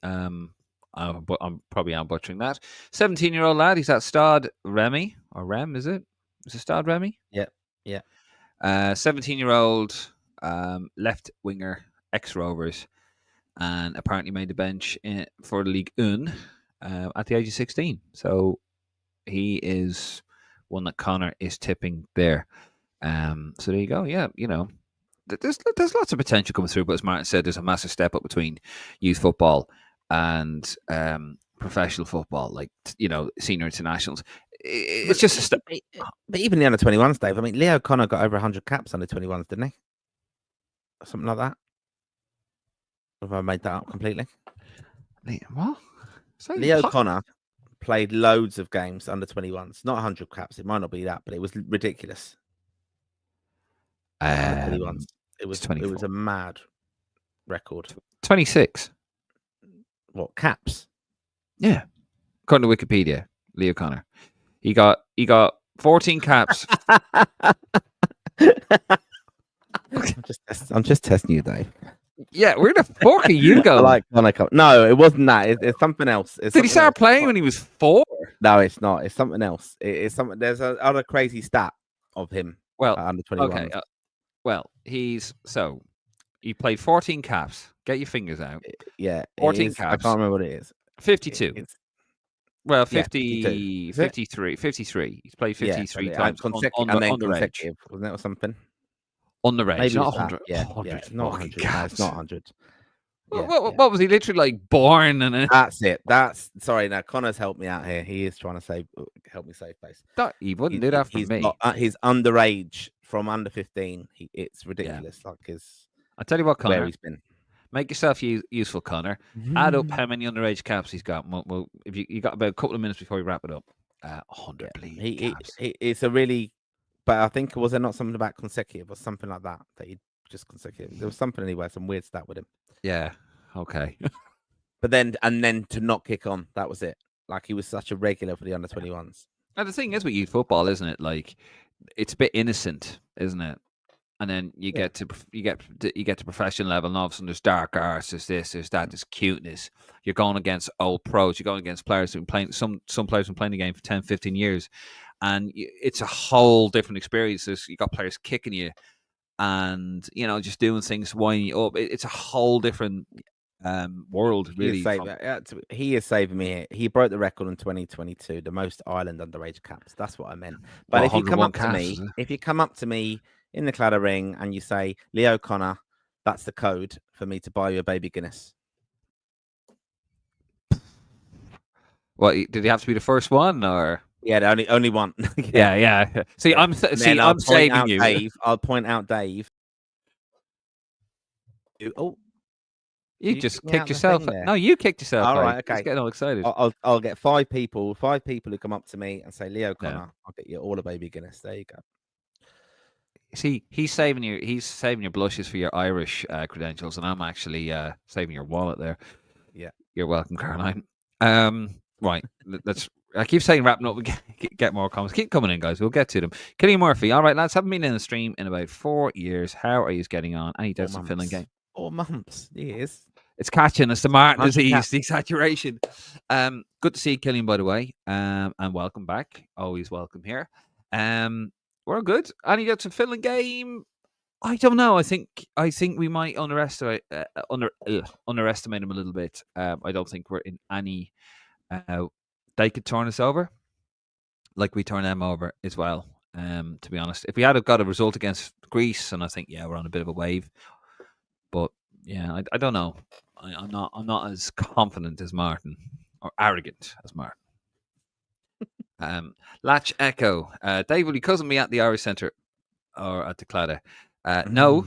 S1: But I'm probably butchering that. 17-year-old lad. He's at Stade Remy or Rem, is it? Is it Stade Remy?
S2: Yeah, yeah.
S1: 17-year-old left winger, ex Rovers, and apparently made the bench for League One at the age of 16. So he is one that Connor is tipping there. So there you go. Yeah, there's lots of potential coming through, but as Martin said, there's a massive step up between youth football and professional football, like senior internationals. It's just a step.
S2: But even the under-21s, Dave. I mean, Leo Connor got over 100 caps under 21s, didn't he? Something like that. Or have I made that up completely?
S1: What?
S2: Leo Connor played loads of games under 21s. Not 100 caps. It might not be that, but it was ridiculous. Under 21s. It was a mad record.
S1: 26.
S2: What, caps?
S1: Yeah. According to Wikipedia, Leo Connor. He got 14 caps.
S2: I'm just testing you, Dave.
S1: Yeah, where the fuck are you going?
S2: No, it wasn't that. It's something else.
S1: Did he start playing when he was 4?
S2: No, it's not. It's something else. It's something. There's another crazy stat of him.
S1: Well,
S2: under 21.
S1: Okay. He played 14 caps. Get your fingers out.
S2: Yeah,
S1: 14 caps.
S2: I can't remember what it is.
S1: 52. 50,
S2: yeah,
S1: 53. 53. He's played 53 times
S2: consecutive, wasn't it, or something?
S1: On the range,
S2: maybe
S1: not 100.
S2: Yeah, not 100. No, it's not 100.
S1: What was he literally like born?
S2: That's it. Sorry. Now Connor's helped me out here. He is trying to help me save face.
S1: He wouldn't do that for me.
S2: He's underage from under 15. It's ridiculous.
S1: Yeah.
S2: Like
S1: I'll tell you what, Connor.
S2: Where he's been.
S1: Make yourself useful, Connor. Add up how many underage caps he's got. Well, if you got about a couple of minutes before we wrap it up. 100, please.
S2: It's a really, but I think was there not something about consecutive or something like that he just consecutive? There was something anyway, some weird stat with him.
S1: Yeah. Okay.
S2: But then to not kick on, that was it. Like he was such a regular for the under 21s.
S1: And the thing is with youth football, isn't it? Like it's a bit innocent, isn't it? And then you get to professional level, and all of a sudden there's dark arts, there's this, there's that, there's cuteness. You're going against old pros, you're going against players who've been playing. Some players have been playing the game for 10, 15 years, and it's a whole different experience. You got players kicking you, and just doing things, winding you up. It's a whole different world, really.
S2: He is saving me here. He broke the record in 2022, the most Ireland underage caps. That's what I meant. But if you come up to me in the Cladder Ring and you say, Leo Connor, that's the code for me to buy you a baby Guinness.
S1: What, did he have to be the first one, or?
S2: Yeah, only one.
S1: yeah. See, I'm saving you.
S2: Dave, I'll point out Dave.
S1: Oh, you just kicked yourself. No, you kicked yourself.
S2: All right, okay.
S1: He's getting all excited.
S2: I'll get 5 people who come up to me and say, Leo Connor, I'll get you all a baby Guinness. There you go.
S1: See, he's saving your blushes for your Irish credentials, and I'm actually saving your wallet there.
S2: Yeah,
S1: you're welcome, Caroline. Right, I keep saying wrapping up. We get more comments. Keep coming in, guys. We'll get to them. Killian Murphy. All right, lads. Haven't been in the stream in about 4 years. How are you getting on? Any doubts in Finland game?
S2: 4 months. Years.
S1: It's catching. It's the Martin disease, the saturation. Good to see you, Killian, by the way. And welcome back. Always welcome here. We're good. Any doubts in Finland game? I don't know. I think we might underestimate them a little bit. I don't think we're in any. They could turn us over, like we turn them over as well. To be honest, if we had got a result against Greece, and I think we're on a bit of a wave. But I don't know. I'm not as confident as Martin, or arrogant as Martin. Latch Echo. Dave, will you cousin me at the Irish Centre or at the Claddagh? No.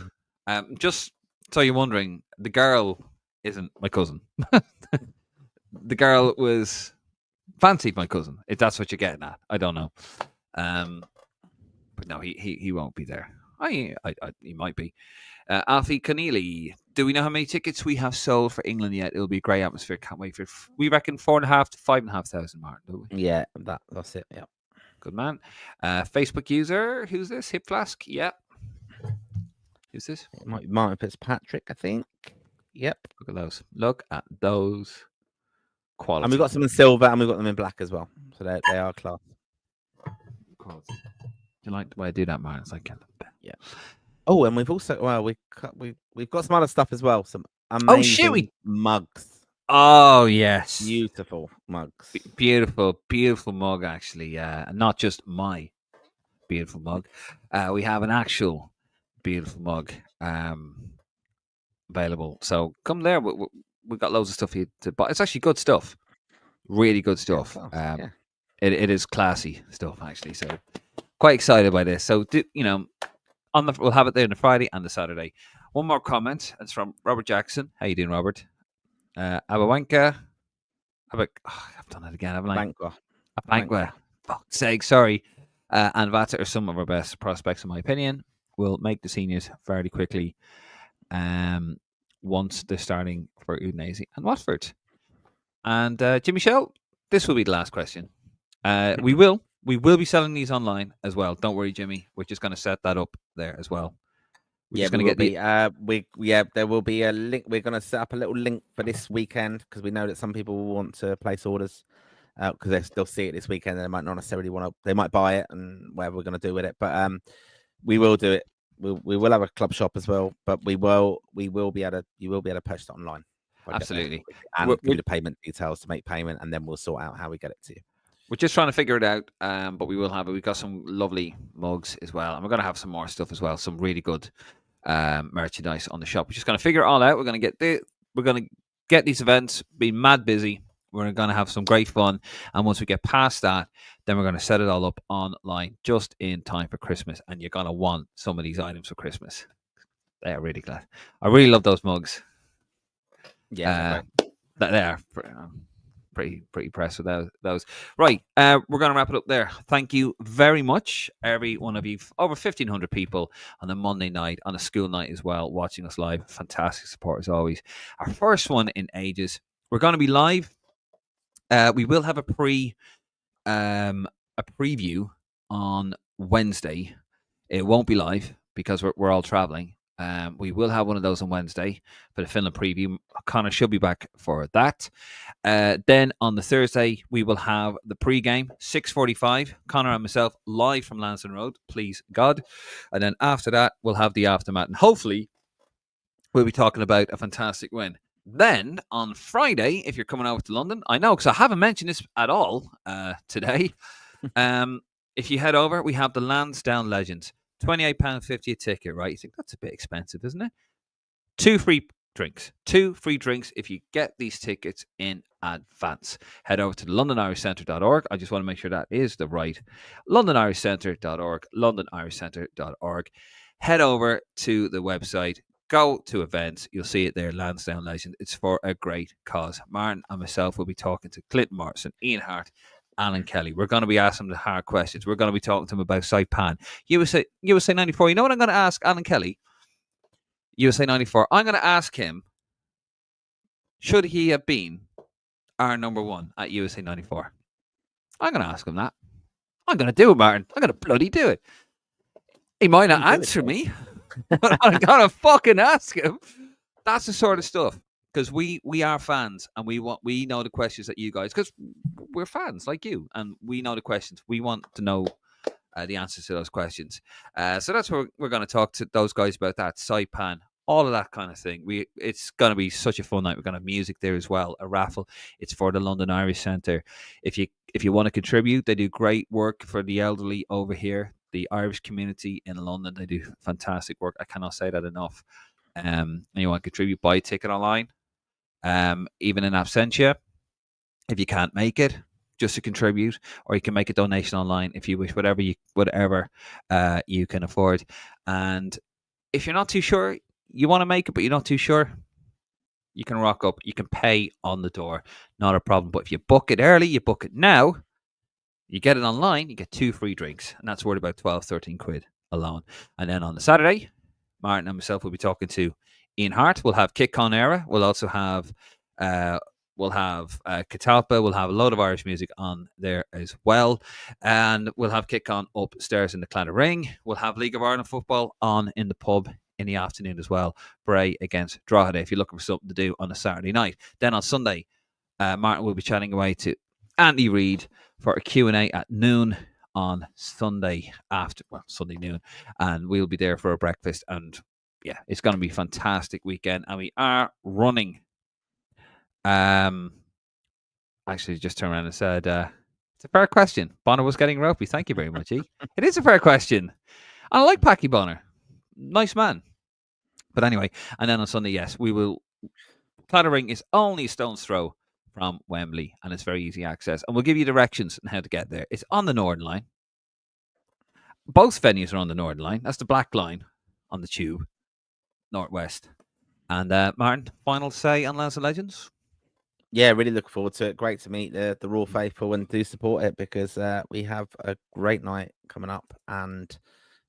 S1: Just so you're wondering, the girl isn't my cousin. The girl was fancied my cousin, if that's what you're getting at. I don't know. But no, he won't be there. He might be. Alfie Keneally, do we know how many tickets we have sold for England yet? It'll be a great atmosphere. Can't wait for it. We reckon 4,500 to 5,500, Martin, don't we?
S2: Yeah, that's it. Yeah.
S1: Good man. Facebook user, who's this? Hip Flask? Yeah. Who's this?
S2: It might be Martin Fitzpatrick, I think. Yep.
S1: Look at those. Look at those. Quality.
S2: And we've got some in silver and we've got them in black as well. So they are class.
S1: Quality. Do you like the way I do that, Martin? It's like,
S2: yeah. Oh, and we've also we've got some other stuff as well. Some amazing mugs.
S1: Oh yes,
S2: beautiful mugs.
S1: Beautiful mug. Actually, not just my beautiful mug. We have an actual beautiful mug available. So come there. We've got loads of stuff here to buy. It's actually good stuff. Really good stuff.
S2: Yeah.
S1: It is classy stuff actually. So quite excited by this. So we'll have it there on the Friday and the Saturday. One more comment. It's from Robert Jackson. How you doing, Robert? Abawanka. I've done it again, haven't I? Abankwa. Fuck's sake, sorry. And Vata are some of our best prospects, in my opinion. Will make the seniors fairly quickly once they're starting for Udinese and Watford. And Jimmy Shell, this will be the last question. We will be selling these online as well. Don't worry, Jimmy. We're just going to set that up there as well.
S2: There will be a link. We're going to set up a little link for this weekend because we know that some people will want to place orders because they still see it this weekend and they might not necessarily want to. They might buy it and whatever we're going to do with it. But we will do it. We will have a club shop as well. But you will be able to post it online.
S1: Absolutely,
S2: and give you the payment details to make payment, and then we'll sort out how we get it to you.
S1: We're just trying to figure it out, but we will have it. We've got some lovely mugs as well, and we're going to have some more stuff as well. Some really good merchandise on the shop. We're just going to figure it all out. We're going to get these events, be mad busy. We're going to have some great fun, and once we get past that, then we're going to set it all up online just in time for Christmas. And you're going to want some of these items for Christmas. They are really glad. I really love those mugs.
S2: Yeah,
S1: they are. Pretty impressed with those. Right, we're going to wrap it up there. Thank you very much, every one of you. Over 1,500 people on a Monday night, on a school night as well, watching us live. Fantastic support as always. Our first one in ages. We're going to be live. We will have a preview on Wednesday. It won't be live because we're all traveling. We will have one of those on Wednesday for the Finland preview. Connor should be back for that. Then on the Thursday, we will have the pre-game, 6:45. Connor and myself live from Lansdowne Road, please God. And then after that, we'll have the aftermath. And hopefully, we'll be talking about a fantastic win. Then on Friday, if you're coming over to London, I know because I haven't mentioned this at all today. If you head over, we have the Lansdowne Legends. £28.50 a ticket, right? You think that's a bit expensive, isn't it? 2 free drinks. 2 free drinks if you get these tickets in advance. Head over to londonirishcentre.org. I just want to make sure that is the right londonirishcentre.org. londonirishcentre.org. Head over to the website. Go to events. You'll see it there, Lansdowne Legend. It's for a great cause. Martin and myself will be talking to Clinton Morrison, Ian Hart, Alan Kelly. We're going to be asking the hard questions. We're going to be talking to him about Saipan. USA 94. You know what I'm going to ask Alan Kelly? USA 94. I'm going to ask him, should he have been our number one at USA 94? I'm going to ask him that. I'm going to do it, Martin. I'm going to bloody do it. He might not answer me, but I'm going to fucking ask him. That's the sort of stuff. Because we are fans and we know the questions that you guys, because we're fans like you and we know the questions. We want to know the answers to those questions. So that's what we're going to talk to those guys about, that Saipan, all of that kind of thing. It's going to be such a fun night. We're going to have music there as well, a raffle. It's for the London Irish Centre. If you want to contribute, they do great work for the elderly over here. The Irish community in London, they do fantastic work. I cannot say that enough. And you want to contribute, buy a ticket online. Even in absentia, if you can't make it, just to contribute, or you can make a donation online if you wish, whatever you can afford. And if you're not too sure, you want to make it, but you're not too sure, you can rock up. You can pay on the door, not a problem. But if you book it early, you book it now, you get it online, you get 2 free drinks, and that's worth about 12, 13 quid alone. And then on the Saturday, Martin and myself will be talking to Ian Hart. We'll have Kit Conera. We'll also have Catalpa. We'll have a load of Irish music on there as well. And we'll have Kit Con upstairs in the Claddagh Ring. We'll have League of Ireland football on in the pub in the afternoon as well. Bray against Drogheda if you're looking for something to do on a Saturday night. Then on Sunday, Martin will be chatting away to Andy Reid for a Q&A at noon on Sunday Sunday noon. And we'll be there for a breakfast. And yeah, it's going to be a fantastic weekend. And we are running. Actually, just turned around and said, it's a fair question. Bonner was getting ropey. Thank you very much, E. It is a fair question. I like Packy Bonner. Nice man. But anyway, and then on Sunday, yes, we will. Claddagh Ring is only a stone's throw from Wembley, and it's very easy access. And we'll give you directions on how to get there. It's on the Northern Line. Both venues are on the Northern Line. That's the black line on the tube, northwest. And Martin, final say on Lansdowne Legends?
S2: Yeah, really looking forward to it. Great to meet the Raw faithful and do support it because we have a great night coming up. And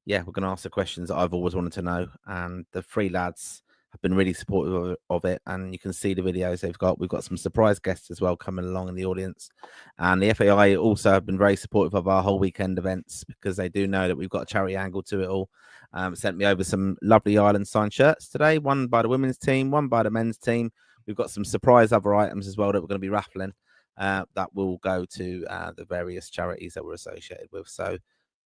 S2: yeah, we're going to ask the questions that I've always wanted to know. And the three lads have been really supportive of it. And you can see the videos they've got. We've got some surprise guests as well coming along in the audience. And the FAI also have been very supportive of our whole weekend events because they do know that we've got a charity angle to it all. Sent me over some lovely Ireland signed shirts today, one by the women's team, one by the men's team. We've got some surprise other items as well that we're going to be raffling that will go to the various charities that we're associated with. So,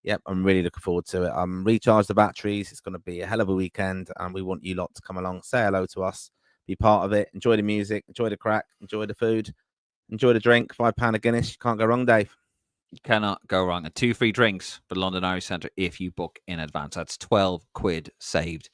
S2: yep, I'm really looking forward to it. Recharge the batteries. It's going to be a hell of a weekend, and we want you lot to come along, say hello to us, be part of it, enjoy the music, enjoy the crack, enjoy the food, enjoy the drink. £5 of Guinness. You can't go wrong, Dave.
S1: You cannot go wrong. And 2 free drinks for the London Irish Centre if you book in advance. That's 12 quid saved.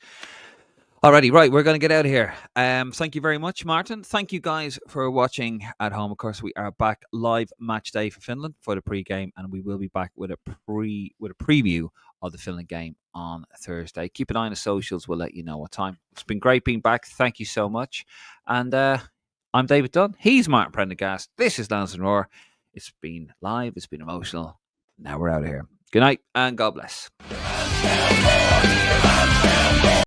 S1: Alrighty, right, we're going to get out of here. Thank you very much, Martin. Thank you guys for watching at home. Of course, we are back live match day for Finland for the pre-game, and we will be back with a preview of the Finland game on Thursday. Keep an eye on the socials. We'll let you know what time. It's been great being back. Thank you so much. And I'm David Dunn. He's Martin Prendergast. This is Lansdowne Roar. It's been live. It's been emotional. Now we're out of here. Good night and God bless.